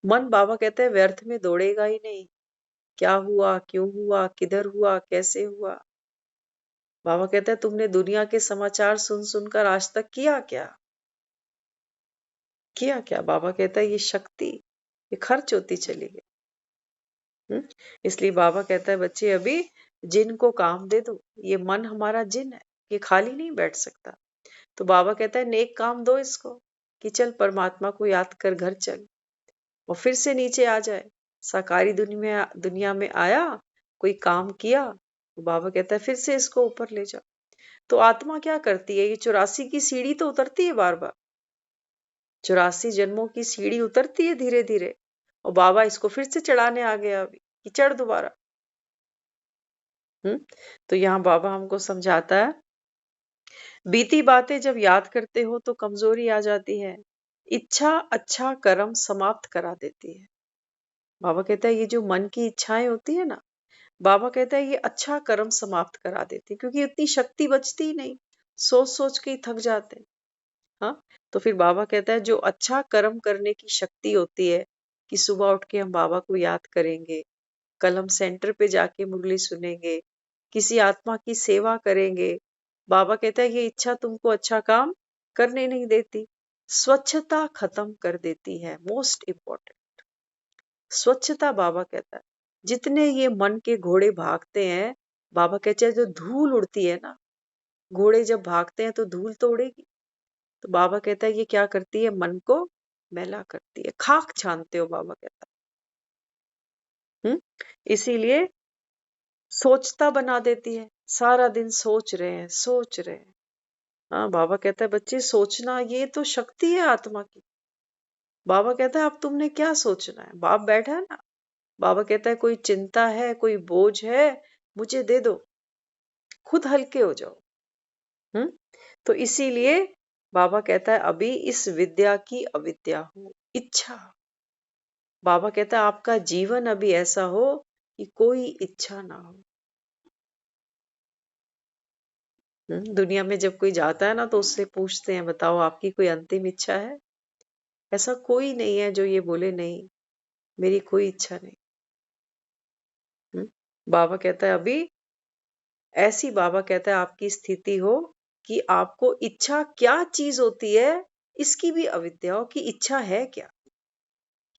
मन बाबा कहता है व्यर्थ में दौड़ेगा ही नहीं, क्या हुआ, क्यों हुआ, किधर हुआ, कैसे हुआ। बाबा कहता है तुमने दुनिया के समाचार सुन सुनकर आज तक किया क्या, किया क्या। बाबा कहता है ये शक्ति, ये खर्च होती चली गई। इसलिए बाबा कहता है बच्चे अभी जिन को काम दे दो, ये मन हमारा जिन है, ये खाली नहीं बैठ सकता। तो बाबा कहता है नेक काम दो इसको, कि चल परमात्मा को याद कर घर चल, और फिर से नीचे आ जाए। साकारी दुनिया में आया, कोई काम किया, तो बाबा कहता है फिर से इसको ऊपर ले जाओ। तो आत्मा क्या करती है, ये 84 की सीढ़ी तो उतरती है बार बार, 84 जन्मों की सीढ़ी उतरती है धीरे धीरे, और बाबा इसको फिर से चढ़ाने आ गया अभी कि चढ़ दोबारा। तो यहाँ बाबा हमको समझाता है, बीती बातें जब याद करते हो तो कमजोरी आ जाती है, इच्छा अच्छा कर्म समाप्त करा देती है। बाबा कहता है ये जो मन की इच्छाएं होती है ना, बाबा कहता है ये अच्छा कर्म समाप्त करा देती है, क्योंकि उतनी शक्ति बचती ही नहीं, सोच सोच के ही थक जाते हैं। हाँ, तो फिर बाबा कहता है जो अच्छा कर्म करने की शक्ति होती है, कि सुबह उठ के हम बाबा को याद करेंगे, कल हम सेंटर पे जाके मुरली सुनेंगे, किसी आत्मा की सेवा करेंगे। बाबा कहता है ये इच्छा तुमको अच्छा काम करने नहीं देती, स्वच्छता खत्म कर देती है। मोस्ट इम्पोर्टेंट स्वच्छता, बाबा कहता है जितने ये मन के घोड़े भागते हैं, बाबा कहते हैं जो धूल उड़ती है ना, घोड़े जब भागते हैं तो धूल तो उड़ेगी, तो बाबा कहता है ये क्या करती है, मन को मैला करती है, खाक छानते हो बाबा कहता है। इसीलिए सोचता बना देती है, सारा दिन सोच रहे हैं सोच रहे हैं। हाँ, बाबा कहता है बच्चे सोचना ये तो शक्ति है आत्मा की। बाबा कहता है अब तुमने क्या सोचना है, बाप बैठा है ना, बाबा कहता है कोई चिंता है, कोई बोझ है, मुझे दे दो, खुद हल्के हो जाओ। हम्म तो इसीलिए बाबा कहता है अभी इस विद्या की अविद्या हो, इच्छा। बाबा कहता है आपका जीवन अभी ऐसा हो कि कोई इच्छा ना हो। दुनिया में जब कोई जाता है ना तो उससे पूछते हैं बताओ आपकी कोई अंतिम इच्छा है, ऐसा कोई नहीं है जो ये बोले नहीं मेरी कोई इच्छा नहीं। बाबा कहता है अभी ऐसी, बाबा कहता है आपकी स्थिति हो कि आपको इच्छा क्या चीज होती है इसकी भी अविद्या हो, कि इच्छा है क्या।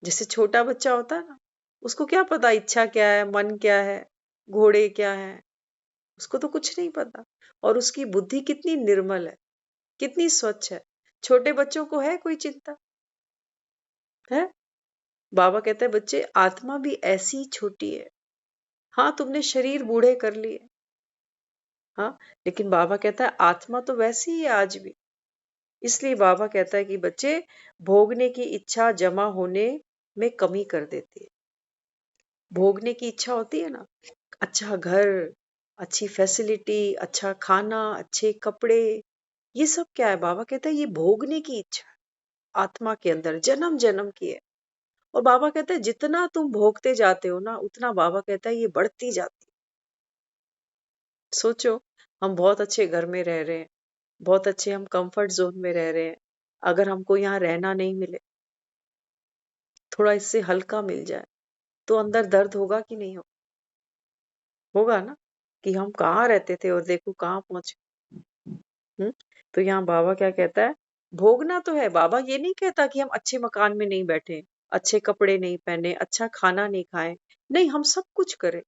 जैसे छोटा बच्चा होता है ना, उसको क्या पता इच्छा क्या है, मन क्या है, घोड़े क्या है, उसको तो कुछ नहीं पता। और उसकी बुद्धि कितनी निर्मल है, कितनी स्वच्छ है। छोटे बच्चों को है कोई चिंता है? बाबा कहते हैं बच्चे आत्मा भी ऐसी ही छोटी है। हाँ, तुमने शरीर बूढ़े कर लिए, हाँ, लेकिन बाबा कहता है आत्मा तो वैसी ही है आज भी। इसलिए बाबा कहता है कि बच्चे भोगने की इच्छा जमा होने में कमी कर देती है। भोगने की इच्छा होती है ना, अच्छा घर, अच्छी फैसिलिटी, अच्छा खाना, अच्छे कपड़े, ये सब क्या है, बाबा कहता है ये भोगने की इच्छा है, आत्मा के अंदर जन्म जन्म की है। और बाबा कहता है जितना तुम भोगते जाते हो ना, उतना बाबा कहता है ये बढ़ती जाती है। सोचो, हम बहुत अच्छे घर में रह रहे हैं, बहुत अच्छे हम कंफर्ट जोन में रह रहे हैं, अगर हमको यहाँ रहना नहीं मिले, थोड़ा इससे हल्का मिल जाए, तो अंदर दर्द होगा कि नहीं होगा ना, कि हम कहाँ रहते थे और देखो कहाँ पहुंचे। तो यहाँ बाबा क्या कहता है, भोगना तो है। बाबा ये नहीं कहता कि हम अच्छे मकान में नहीं बैठे, अच्छे कपड़े नहीं पहने, अच्छा खाना नहीं खाए, नहीं, हम सब कुछ करें।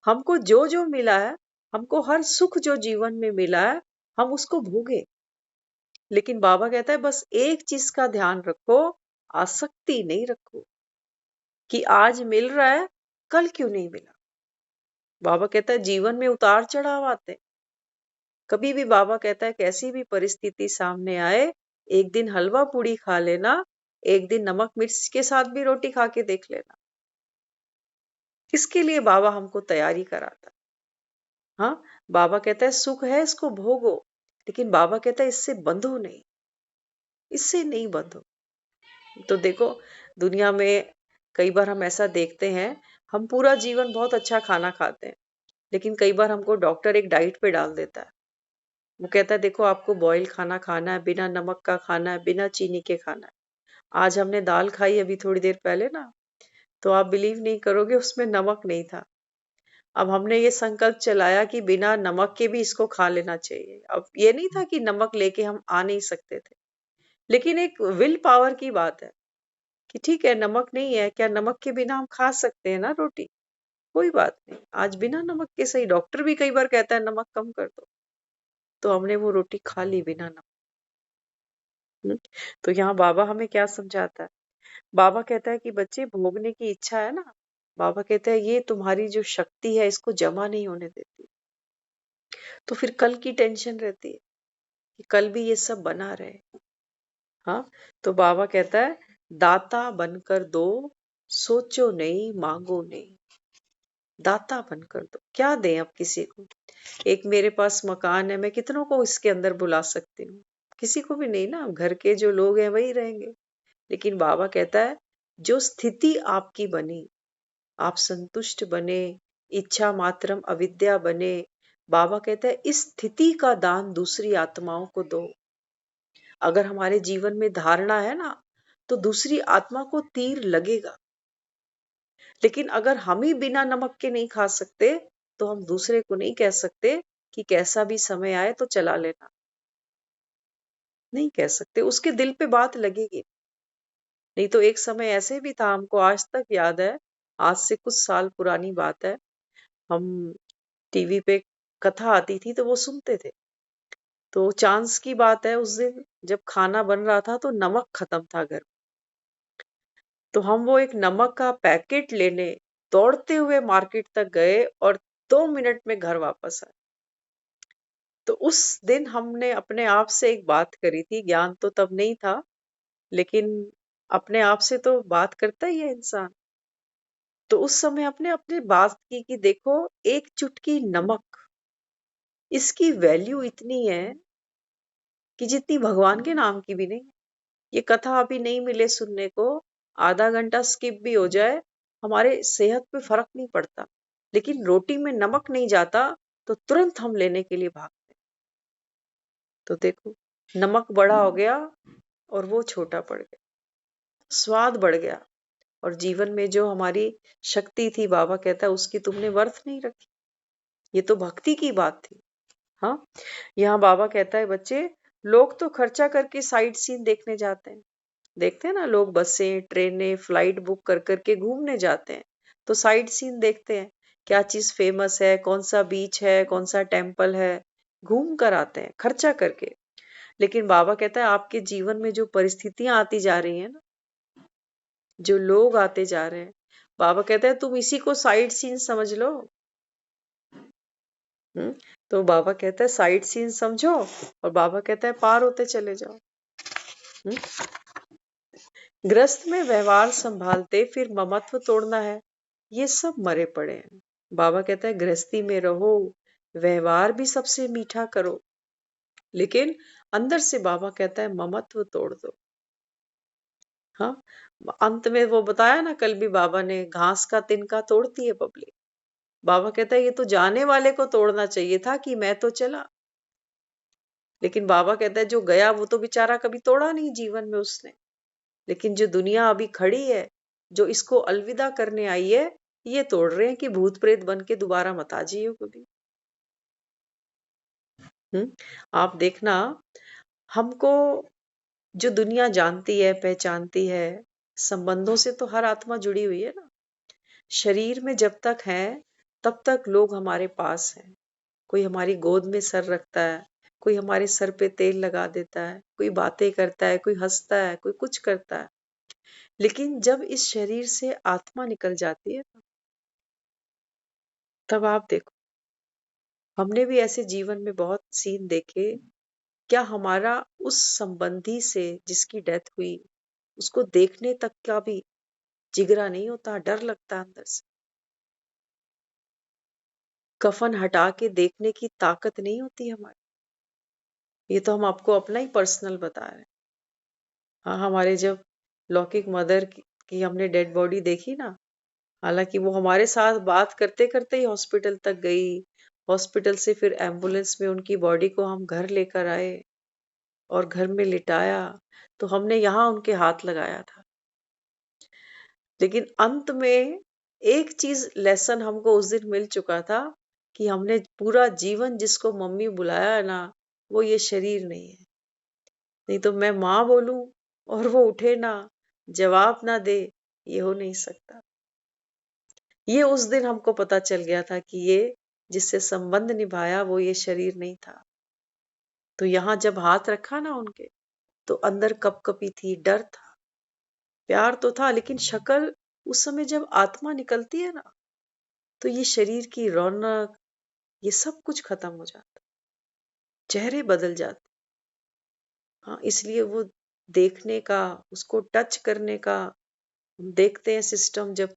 हमको जो जो मिला है, हमको हर सुख जो जीवन में मिला है, हम उसको भोगे। लेकिन बाबा कहता है बस एक चीज का ध्यान रखो, आसक्ति नहीं रखो, कि आज मिल रहा है कल क्यों नहीं मिला। बाबा कहता है जीवन में उतार चढ़ाव आते, कभी भी बाबा कहता है कैसी भी परिस्थिति सामने आए, एक दिन हलवा पूड़ी खा लेना, एक दिन नमक मिर्च के साथ भी रोटी खा के देख लेना। इसके लिए बाबा हमको तैयारी कराता। हाँ, बाबा कहता है सुख है इसको भोगो, लेकिन बाबा कहता है इससे बंधो नहीं, इससे नहीं बंधो। तो देखो, दुनिया में कई बार हम ऐसा देखते हैं, हम पूरा जीवन बहुत अच्छा खाना खाते हैं, लेकिन कई बार हमको डॉक्टर एक डाइट पे डाल देता है। वो कहता है देखो आपको बॉयल खाना खाना है, बिना नमक का खाना है, बिना चीनी के खाना है। आज हमने दाल खाई अभी थोड़ी देर पहले ना, तो आप बिलीव नहीं करोगे उसमें नमक नहीं था। अब हमने ये संकल्प चलाया कि बिना नमक के भी इसको खा लेना चाहिए। अब ये नहीं था कि नमक लेके हम आ नहीं सकते थे, लेकिन एक विल पावर की बात है कि ठीक है नमक नहीं है, क्या नमक के बिना हम खा सकते हैं ना रोटी, कोई बात नहीं, आज बिना नमक के सही। डॉक्टर भी कई बार कहता है नमक कम कर दो, तो हमने वो रोटी खा ली बिना नमक। तो यहाँ बाबा हमें क्या समझाता है, बाबा कहता है कि बच्चे भोगने की इच्छा है ना, बाबा कहता है ये तुम्हारी जो शक्ति है इसको जमा नहीं होने देती। तो फिर कल की टेंशन रहती है कि कल भी ये सब बना रहे। हाँ, तो बाबा कहता है दाता बनकर दो, सोचो नहीं मांगो नहीं। दाता बनकर दो, क्या दें अब किसी को। एक मेरे पास मकान है, मैं कितनों को इसके अंदर बुला सकती हूँ, किसी को भी नहीं ना। घर के जो लोग हैं वही रहेंगे। लेकिन बाबा कहता है जो स्थिति आपकी बनी, आप संतुष्ट बने, इच्छा मात्रम अविद्या बने। बाबा कहता है इस स्थिति का दान दूसरी आत्माओं को दो। अगर हमारे जीवन में धारणा है ना, तो दूसरी आत्मा को तीर लगेगा। लेकिन अगर हम ही बिना नमक के नहीं खा सकते, तो हम दूसरे को नहीं कह सकते कि कैसा भी समय आए तो चला लेना। नहीं कह सकते, उसके दिल पे बात लगेगी। नहीं तो एक समय ऐसे भी था, हमको आज तक याद है, आज से कुछ साल पुरानी बात है, हम टीवी पे कथा आती थी तो वो सुनते थे। तो चांस की बात है, उस दिन जब खाना बन रहा था तो नमक खत्म था घर। तो हम वो एक नमक का पैकेट लेने दौड़ते हुए मार्केट तक गए और 2 मिनट में घर वापस आए। तो उस दिन हमने अपने आप से एक बात करी थी, ज्ञान तो तब नहीं था, लेकिन अपने आप से तो बात करता ही है इंसान। तो उस समय अपने अपने बात की कि देखो, एक चुटकी नमक, इसकी वैल्यू इतनी है कि जितनी भगवान के नाम की भी नहीं। ये कथा अभी नहीं मिले सुनने को, आधा घंटा स्किप भी हो जाए, हमारे सेहत पे फर्क नहीं पड़ता। लेकिन रोटी में नमक नहीं जाता तो तुरंत हम लेने के लिए भागते। तो देखो, नमक बड़ा हो गया और वो छोटा पड़ गया, स्वाद बढ़ गया, और जीवन में जो हमारी शक्ति थी, बाबा कहता है उसकी तुमने वर्थ नहीं रखी। ये तो भक्ति की बात थी। हाँ, यहाँ बाबा कहता है बच्चे, लोग तो खर्चा करके साइट सीन देखने जाते हैं। देखते हैं ना, लोग बसें, ट्रेनें, फ्लाइट बुक कर करके घूमने जाते हैं। तो साइट सीन देखते हैं, क्या चीज फेमस है, कौन सा बीच है, कौन सा टेम्पल है, घूम कर आते हैं खर्चा करके। लेकिन बाबा कहता है आपके जीवन में जो परिस्थितियां आती जा रही हैं ना, जो लोग आते जा रहे हैं, बाबा कहता है तुम इसी को साइट सीन समझ लो। हम्म, तो बाबा कहता है साइट सीन समझो, और बाबा कहता है पार होते चले जाओ। हम्म, ग्रस्त में व्यवहार संभालते फिर ममत्व तोड़ना है, ये सब मरे पड़े हैं। बाबा कहता है गृहस्थी में रहो, व्यवहार भी सबसे मीठा करो, लेकिन अंदर से बाबा कहता है ममत्व तोड़ दो। हाँ, अंत में वो बताया ना, कल भी बाबा ने, घास का तिनका तोड़ती है पब्लिक। बाबा कहता है ये तो जाने वाले को तोड़ना चाहिए था कि मैं तो चला। लेकिन बाबा कहता है जो गया वो तो बेचारा कभी तोड़ा नहीं जीवन में उसने। लेकिन जो दुनिया अभी खड़ी है, जो इसको अलविदा करने आई है, ये तोड़ रहे हैं कि भूत प्रेत बन के दोबारा मत आ जाइयो कभी। आप देखना, हमको जो दुनिया जानती है, पहचानती है, संबंधों से तो हर आत्मा जुड़ी हुई है ना। शरीर में जब तक है, तब तक लोग हमारे पास हैं। कोई हमारी गोद में सर रखता है, कोई हमारे सर पे तेल लगा देता है, कोई बातें करता है, कोई हंसता है, कोई कुछ करता है। लेकिन जब इस शरीर से आत्मा निकल जाती है, तब आप देखो, हमने भी ऐसे जीवन में बहुत सीन देखे। क्या हमारा उस संबंधी से जिसकी डेथ हुई, उसको देखने तक का भी जिगरा नहीं होता, डर लगता है अंदर से। कफन हटा के देखने की ताकत नहीं होती हमारी। ये तो हम आपको अपना ही पर्सनल बता रहे हैं। हाँ, हमारे जब लौकिक मदर की हमने डेड बॉडी देखी ना, हालांकि वो हमारे साथ बात करते करते ही हॉस्पिटल तक गई। हॉस्पिटल से फिर एम्बुलेंस में उनकी बॉडी को हम घर लेकर आए और घर में लिटाया, तो हमने यहाँ उनके हाथ लगाया था। लेकिन अंत में एक चीज लेसन हमको उस दिन मिल चुका था कि हमने पूरा जीवन जिसको मम्मी बुलाया है ना, वो ये शरीर नहीं है। नहीं तो मैं माँ बोलूं और वो उठे ना, जवाब ना दे, ये हो नहीं सकता। ये उस दिन हमको पता चल गया था कि ये जिससे संबंध निभाया वो ये शरीर नहीं था। तो यहाँ जब हाथ रखा ना उनके, तो अंदर कपकपी थी, डर था, प्यार तो था, लेकिन शक्ल, उस समय जब आत्मा निकलती है ना, तो ये शरीर की रौनक, ये सब कुछ खत्म हो जाता, चेहरे बदल जाते। हाँ, इसलिए वो देखने का, उसको टच करने का, हम देखते हैं सिस्टम जब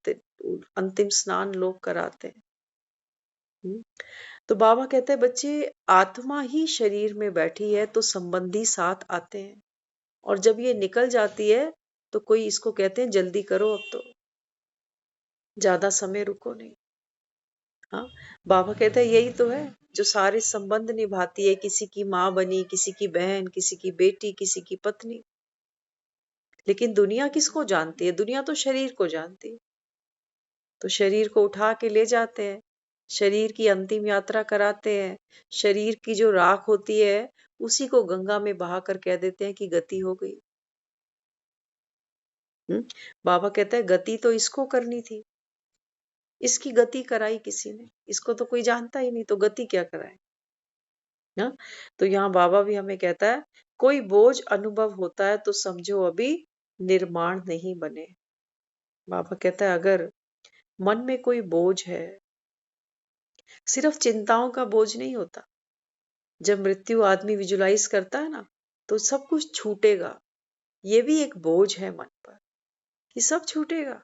अंतिम स्नान लोग कराते हैं। हम्म, तो बाबा कहते हैं बच्चे, आत्मा ही शरीर में बैठी है तो संबंधी साथ आते हैं, और जब ये निकल जाती है तो कोई इसको कहते हैं जल्दी करो, अब तो ज्यादा समय रुको नहीं। हाँ, बाबा कहते हैं यही तो है जो सारे संबंध निभाती है, किसी की माँ बनी, किसी की बहन, किसी की बेटी, किसी की पत्नी। लेकिन दुनिया किसको जानती है? दुनिया तो शरीर को जानती है। तो शरीर को उठा के ले जाते हैं, शरीर की अंतिम यात्रा कराते हैं, शरीर की जो राख होती है उसी को गंगा में बहा कर कह देते हैं कि गति हो गई। बाबा कहता है गति तो इसको करनी थी, इसकी गति कराई किसी ने, इसको तो कोई जानता ही नहीं, तो गति क्या कराए ना। तो यहाँ बाबा भी हमें कहता है कोई बोझ अनुभव होता है तो समझो अभी निर्माण नहीं बने। बाबा कहता है अगर मन में कोई बोझ है, सिर्फ चिंताओं का बोझ नहीं होता। जब मृत्यु आदमी विजुलाइज करता है ना, तो सब कुछ छूटेगा। ये भी एक बोझ है मन पर कि सब छूटेगा,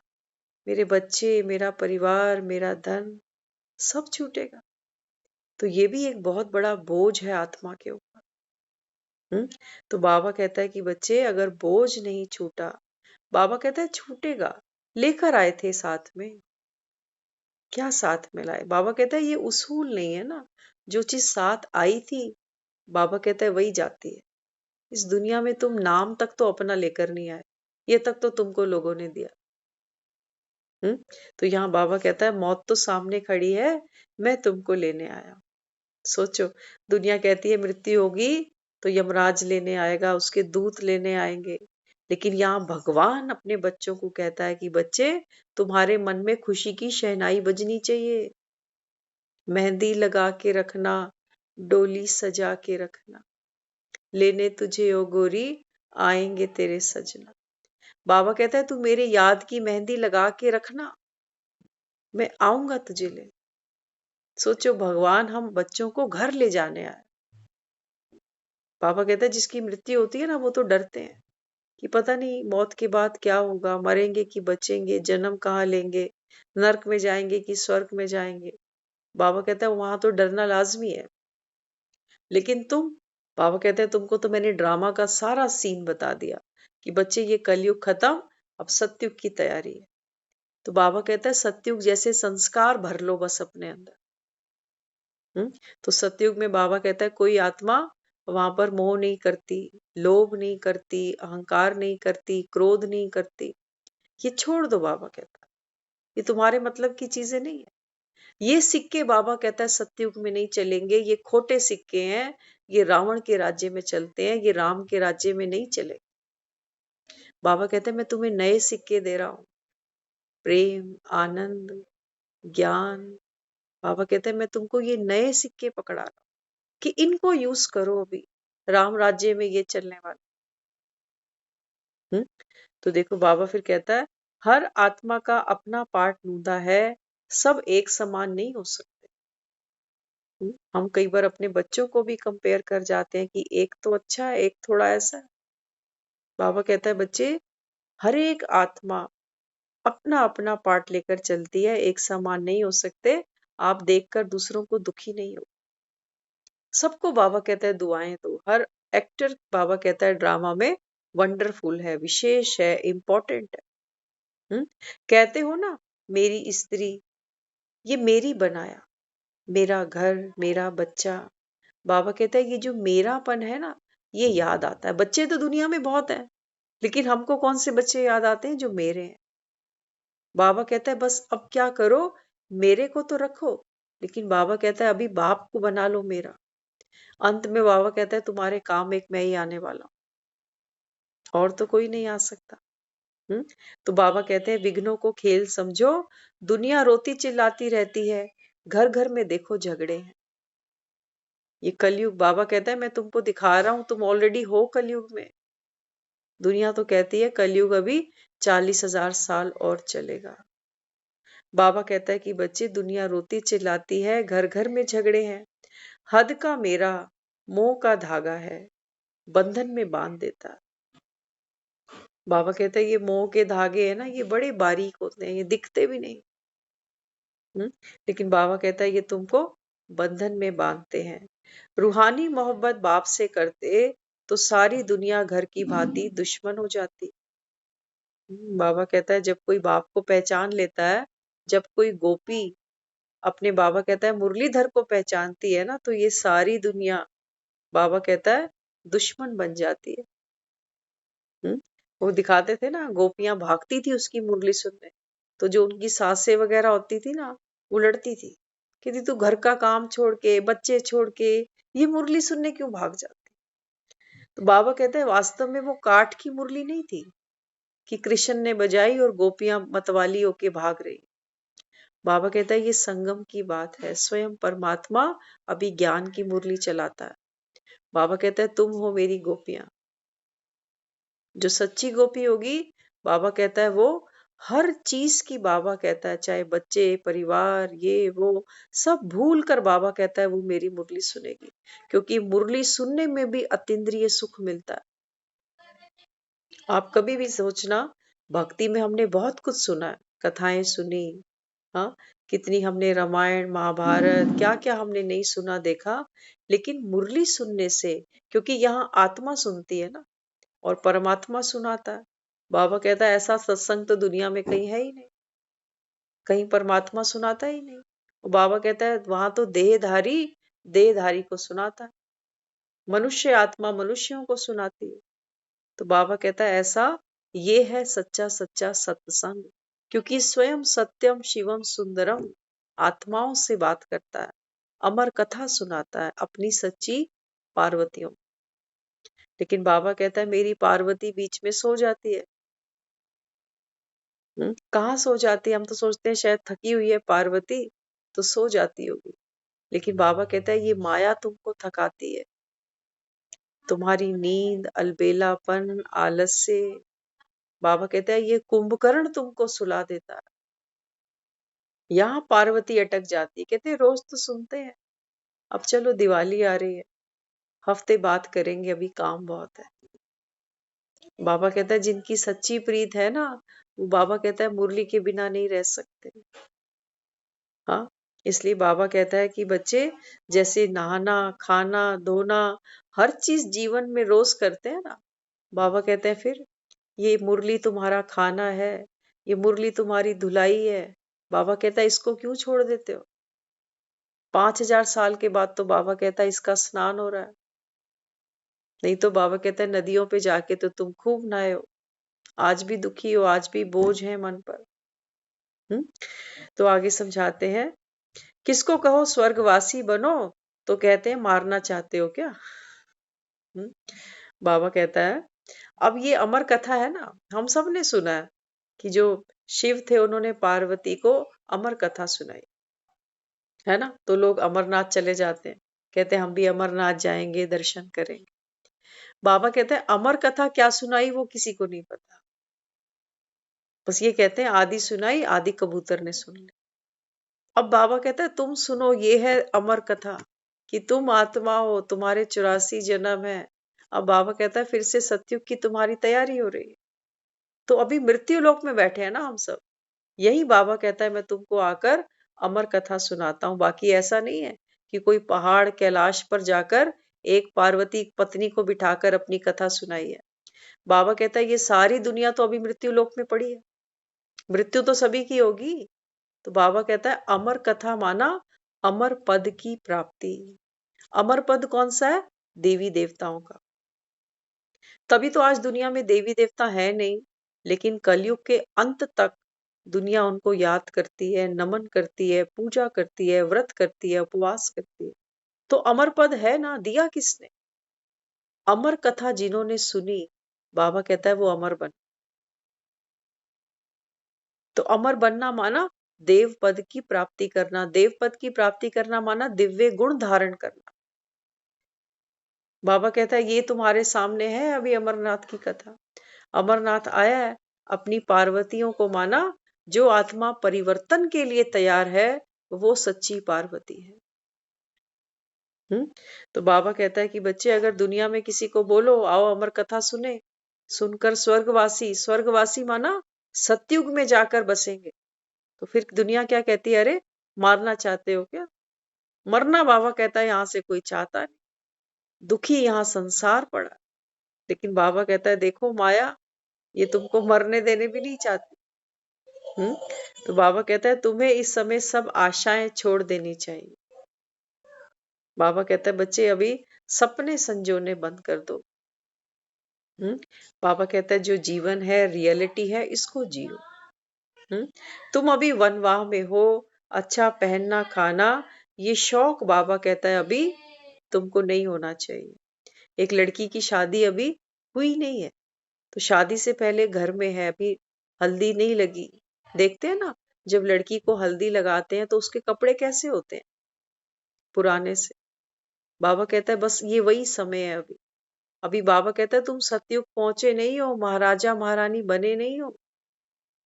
मेरे बच्चे, मेरा परिवार, मेरा धन, सब छूटेगा। तो ये भी एक बहुत बड़ा बोझ है आत्मा के ऊपर। तो बाबा कहता है कि बच्चे अगर बोझ नहीं छूटा, बाबा कहता है छूटेगा, लेकर आए थे साथ में, क्या साथ में लाए? बाबा कहता है ये उसूल नहीं है ना, जो चीज साथ आई थी, बाबा कहता है वही जाती है। इस दुनिया में तुम नाम तक तो अपना लेकर नहीं आए, ये तक तो तुमको लोगों ने दिया। तो यहाँ बाबा कहता है मौत तो सामने खड़ी है, मैं तुमको लेने आया। सोचो, दुनिया कहती है मृत्यु होगी तो यमराज लेने आएगा, उसके दूत लेने आएंगे, लेकिन यहाँ भगवान अपने बच्चों को कहता है कि बच्चे, तुम्हारे मन में खुशी की शहनाई बजनी चाहिए, मेहंदी लगा के रखना, डोली सजा के रखना, लेने तुझे ओ गोरी आएंगे तेरे सजना। बाबा कहता है तू मेरे याद की मेहंदी लगा के रखना, मैं आऊंगा तुझे ले। सोचो, भगवान हम बच्चों को घर ले जाने आए। बाबा कहता है जिसकी मृत्यु होती है ना, वो तो डरते हैं कि पता नहीं मौत के बाद क्या होगा, मरेंगे कि बचेंगे, जन्म कहाँ लेंगे, नर्क में जाएंगे कि स्वर्ग में जाएंगे। बाबा कहता है वहां तो डरना लाजमी है। लेकिन बाबा कहते हैं तुमको तो मैंने ड्रामा का सारा सीन बता दिया कि बच्चे ये कलयुग खत्म, अब सतयुग की तैयारी है। तो बाबा कहता है सतयुग जैसे संस्कार भर लो बस अपने अंदर। तो सतयुग में बाबा कहता है कोई आत्मा वहां पर मोह नहीं करती, लोभ नहीं करती, अहंकार नहीं करती, क्रोध नहीं करती। ये छोड़ दो, बाबा कहता है ये तुम्हारे मतलब की चीजें नहीं है। ये सिक्के बाबा कहता है सतयुग में नहीं चलेंगे, ये खोटे सिक्के हैं, ये रावण के राज्य में चलते हैं, ये राम के राज्य में नहीं चले। बाबा कहते हैं मैं तुम्हें नए सिक्के दे रहा हूं, प्रेम, आनंद, ज्ञान। बाबा कहते हैं मैं तुमको ये नए सिक्के पकड़ा रहा हूं कि इनको यूज करो अभी, राम राज्य में ये चलने वाला। तो देखो बाबा फिर कहता है हर आत्मा का अपना पार्ट ढूंढा है, सब एक समान नहीं हो सकते। हम कई बार अपने बच्चों को भी कंपेयर कर जाते हैं कि एक तो अच्छा है, एक थोड़ा ऐसा है। बाबा कहता है बच्चे, हर एक आत्मा अपना अपना पार्ट लेकर चलती है, एक समान नहीं हो सकते। आप देखकर दूसरों को दुखी नहीं हो। सबको बाबा कहता है दुआएं दो। हर एक्टर बाबा कहता है ड्रामा में वंडरफुल है, विशेष है, इम्पोर्टेंट है। कहते हो ना मेरी स्त्री, ये मेरी बनाया, मेरा घर, मेरा बच्चा। बाबा कहता है ये जो मेरापन है ना, ये याद आता है। बच्चे तो दुनिया में बहुत हैं, लेकिन हमको कौन से बच्चे याद आते हैं? जो मेरे हैं। बाबा कहता है बस अब क्या करो, मेरे को तो रखो, लेकिन बाबा कहता है अभी बाप को बना लो मेरा। अंत में बाबा कहता है तुम्हारे काम एक मैं ही आने वाला हूं, और तो कोई नहीं आ सकता। तो बाबा कहते हैं विघ्नों को खेल समझो, दुनिया रोती चिल्लाती रहती है, घर घर में देखो झगड़े हैं। ये कलयुग, बाबा कहता है मैं तुमको दिखा रहा हूं, तुम ऑलरेडी हो कलयुग में। दुनिया तो कहती है कलयुग अभी 40,000 साल और चलेगा। बाबा कहता है कि बच्चे दुनिया रोती चिल्लाती है, घर घर में झगड़े हैं, हद का मेरा मोह का धागा है, बंधन में बांध देता है। बाबा कहता है ये मोह के धागे है ना, ये बड़े बारीक होते हैं, ये दिखते भी नहीं। लेकिन बाबा कहता है ये तुमको बंधन में बांधते हैं। रूहानी मोहब्बत बाप से करते तो सारी दुनिया घर की भांति दुश्मन हो जाती। बाबा कहता है जब कोई बाप को पहचान लेता है, जब कोई गोपी अपने बाबा कहता है मुरलीधर को पहचानती है ना, तो ये सारी दुनिया बाबा कहता है दुश्मन बन जाती है। वो दिखाते थे ना, गोपियां भागती थी उसकी मुरली सुनने, तो जो उनकी सासें वगैरह होती थी ना, वो लड़ती थी, कहती तू घर का काम छोड़ के, बच्चे छोड़ के ये मुरली सुनने क्यों भाग जाती। तो बाबा कहते हैं वास्तव में वो काठ की मुरली नहीं थी कि कृष्ण ने बजाई और गोपियां मतवाली होके भाग रही। बाबा कहता है ये संगम की बात है, स्वयं परमात्मा अभी ज्ञान की मुरली चलाता है। बाबा कहता है तुम हो मेरी गोपियां। जो सच्ची गोपी होगी, बाबा कहता है वो हर चीज की, बाबा कहता है चाहे बच्चे, परिवार, ये वो सब भूल कर बाबा कहता है वो मेरी मुरली सुनेगी, क्योंकि मुरली सुनने में भी अतीन्द्रिय सुख मिलता है। आप कभी भी सोचना, भक्ति में हमने बहुत कुछ सुना है, कथाएं सुनी, हाँ, कितनी हमने रामायण महाभारत क्या क्या हमने नहीं सुना देखा, लेकिन मुरली सुनने से, क्योंकि यहाँ आत्मा सुनती है ना और परमात्मा सुनाता है। बाबा कहता है ऐसा सत्संग तो दुनिया में कहीं है ही नहीं, कहीं परमात्मा सुनाता ही नहीं। और बाबा कहता है वहां तो देहधारी को सुनाता है, मनुष्य आत्मा मनुष्यों को सुनाती है। तो बाबा कहता है ऐसा ये है सच्चा सच्चा सत्संग, क्योंकि स्वयं सत्यम शिवम सुंदरम आत्माओं से बात करता है, अमर कथा सुनाता है अपनी सच्ची पार्वतियों। लेकिन बाबा कहता है मेरी पार्वती बीच में सो जाती है। कहाँ सो जाती है, हम तो सोचते हैं शायद थकी हुई है पार्वती तो सो जाती होगी, लेकिन बाबा कहता है ये माया तुमको थकाती है, तुम्हारी नींद, अलबेलापन, आलस्य, बाबा कहता है ये कुंभकर्ण तुमको सुला देता है। यहाँ पार्वती अटक जाती है, कहते हैं रोज तो सुनते हैं, अब चलो दिवाली आ रही है, हफ्ते बात करेंगे, अभी काम बहुत है। बाबा कहता है जिनकी सच्ची प्रीत है ना, वो बाबा कहता है मुरली के बिना नहीं रह सकते। हाँ, इसलिए बाबा कहता है कि बच्चे जैसे नहाना, खाना, धोना, हर चीज जीवन में रोज करते हैं ना, बाबा कहते हैं फिर ये मुरली तुम्हारा खाना है, ये मुरली तुम्हारी धुलाई है। बाबा कहता है इसको क्यों छोड़ देते हो। 5000 साल के बाद तो बाबा कहता है इसका स्नान हो रहा है, नहीं तो बाबा कहता है नदियों पे जाके तो तुम खूब नहाए हो, आज भी दुखी हो, आज भी बोझ है मन पर। तो आगे समझाते हैं, किसको कहो स्वर्गवासी बनो तो कहते हैं मारना चाहते हो क्या। बाबा कहता है अब ये अमर कथा है ना, हम सब ने सुना है कि जो शिव थे उन्होंने पार्वती को अमर कथा सुनाई, है ना, तो लोग अमरनाथ चले जाते हैं, कहते हैं हम भी अमरनाथ जाएंगे, दर्शन करेंगे। बाबा कहते हैं अमर कथा क्या सुनाई वो किसी को नहीं पता, बस ये कहते हैं आदि सुनाई, आदि कबूतर ने सुन ली। अब बाबा कहता है तुम सुनो, ये है अमर कथा कि तुम आत्मा हो, तुम्हारे 84 जन्म है। अब बाबा कहता है फिर से सतयुग की तुम्हारी तैयारी हो रही है, तो अभी मृत्यु लोक में बैठे हैं ना हम सब, यही बाबा कहता है मैं तुमको आकर अमर कथा सुनाता हूँ। बाकी ऐसा नहीं है कि कोई पहाड़ कैलाश पर जाकर एक पार्वती पत्नी को बिठाकर अपनी कथा सुनाई है। बाबा कहता है ये सारी दुनिया तो अभी मृत्यु लोक में पड़ी है, मृत्यु तो सभी की होगी। तो बाबा कहता है अमर कथा माना अमर पद की प्राप्ति। अमर पद कौन सा है, देवी देवताओं का। तभी तो आज दुनिया में देवी देवता है नहीं, लेकिन कलयुग के अंत तक दुनिया उनको याद करती है, नमन करती है, पूजा करती है, व्रत करती है, उपवास करती है। तो अमर पद है ना, दिया किसने। अमर कथा जिन्होंने सुनी, बाबा कहता है वो अमर बन। तो अमर बनना माना देव पद की प्राप्ति करना, देव पद की प्राप्ति करना माना दिव्य गुण धारण करना। बाबा कहता है ये तुम्हारे सामने है अभी अमरनाथ की कथा। अमरनाथ आया है अपनी पार्वतियों को माना जो आत्मा परिवर्तन के लिए तैयार है वो सच्ची पार्वती है। तो बाबा कहता है कि बच्चे अगर दुनिया में किसी को बोलो आओ अमर कथा सुने, सुनकर स्वर्गवासी माना सतयुग में जाकर बसेंगे, तो फिर दुनिया क्या कहती है, अरे मारना चाहते हो क्या? मरना बाबा कहता है यहाँ से कोई चाहता नहीं, दुखी यहाँ संसार पड़ा। लेकिन बाबा कहता है देखो माया, ये तुमको मरने देने भी नहीं चाहती। तो बाबा कहता है तुम्हें इस समय सब आशाएं छोड़ देनी चाहिए। बाबा कहता है बच्चे अभी सपने संजोने बंद कर दो। बाबा कहता है जो जीवन है रियलिटी है, इसको जियो। तुम अभी वनवाह में हो, अच्छा पहनना खाना ये शौक बाबा कहता है अभी तुमको नहीं होना चाहिए। एक लड़की की शादी अभी हुई नहीं है, तो शादी से पहले घर में है, अभी हल्दी नहीं लगी। देखते हैं ना, जब लड़की को हल्दी लगाते हैं तो उसके कपड़े कैसे होते हैं, पुराने से। बाबा कहता है बस ये वही समय है अभी। अभी बाबा कहता है तुम सतयुग पहुंचे नहीं हो, महाराजा महारानी बने नहीं हो।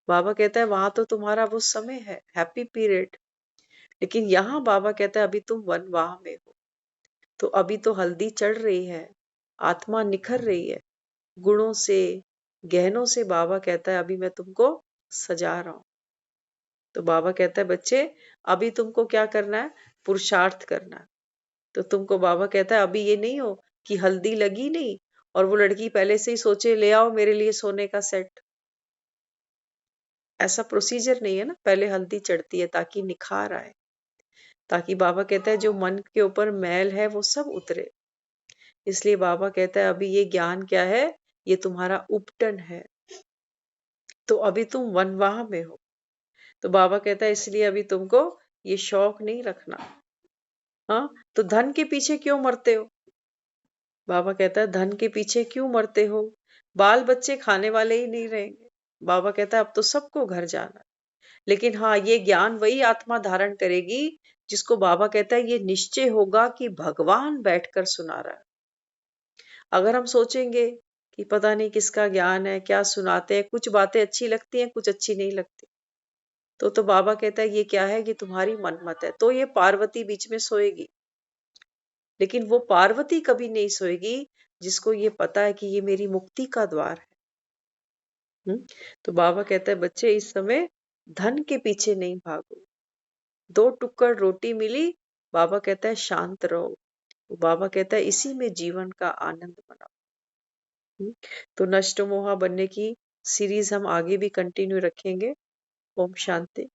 बाबा कहता है वहां तो तुम्हारा वो समय है, हैप्पी पीरियड। लेकिन यहाँ बाबा कहता है अभी तुम वनवाह में हो, तो अभी तो हल्दी चढ़ रही है, आत्मा निखर रही है गुणों से, गहनों से। बाबा कहता है अभी मैं तुमको सजा रहा हूं। तो बाबा कहता है बच्चे अभी तुमको क्या करना है, पुरुषार्थ करना है। तो तुमको बाबा कहता है अभी ये नहीं हो कि हल्दी लगी नहीं और वो लड़की पहले से ही सोचे ले आओ मेरे लिए सोने का सेट। ऐसा प्रोसीजर नहीं है ना, पहले हल्दी चढ़ती है ताकि निखार आए, ताकि बाबा कहता है जो मन के ऊपर मैल है वो सब उतरे। इसलिए बाबा कहता है अभी ये ज्ञान क्या है, ये तुम्हारा उपटन है। तो अभी तुम वनवाह में हो, तो बाबा कहता है इसलिए अभी तुमको ये शौक नहीं रखना। हाँ, तो धन के पीछे क्यों मरते हो? बाबा कहता है धन के पीछे क्यों मरते हो, बाल बच्चे खाने वाले ही नहीं रहेंगे। बाबा कहता है अब तो सबको घर जाना। लेकिन हाँ, ये ज्ञान वही आत्मा धारण करेगी जिसको बाबा कहता है ये निश्चय होगा कि भगवान बैठकर सुना रहा है। अगर हम सोचेंगे कि पता नहीं किसका ज्ञान है, क्या सुनाते हैं, कुछ बातें अच्छी लगती हैं कुछ अच्छी नहीं लगती, तो बाबा कहता है ये क्या है, ये तुम्हारी मनमत है। तो ये पार्वती बीच में सोएगी, लेकिन वो पार्वती कभी नहीं सोएगी जिसको ये पता है कि ये मेरी मुक्ति का द्वार है। तो बाबा कहता है बच्चे इस समय धन के पीछे नहीं भागो। 2 टुक्कड़ रोटी मिली, बाबा कहता है शांत रहो। बाबा कहता है इसी में जीवन का आनंद मनाओ। तो नष्ट मोहा बनने की सीरीज हम आगे भी कंटिन्यू रखेंगे। ओम शांति।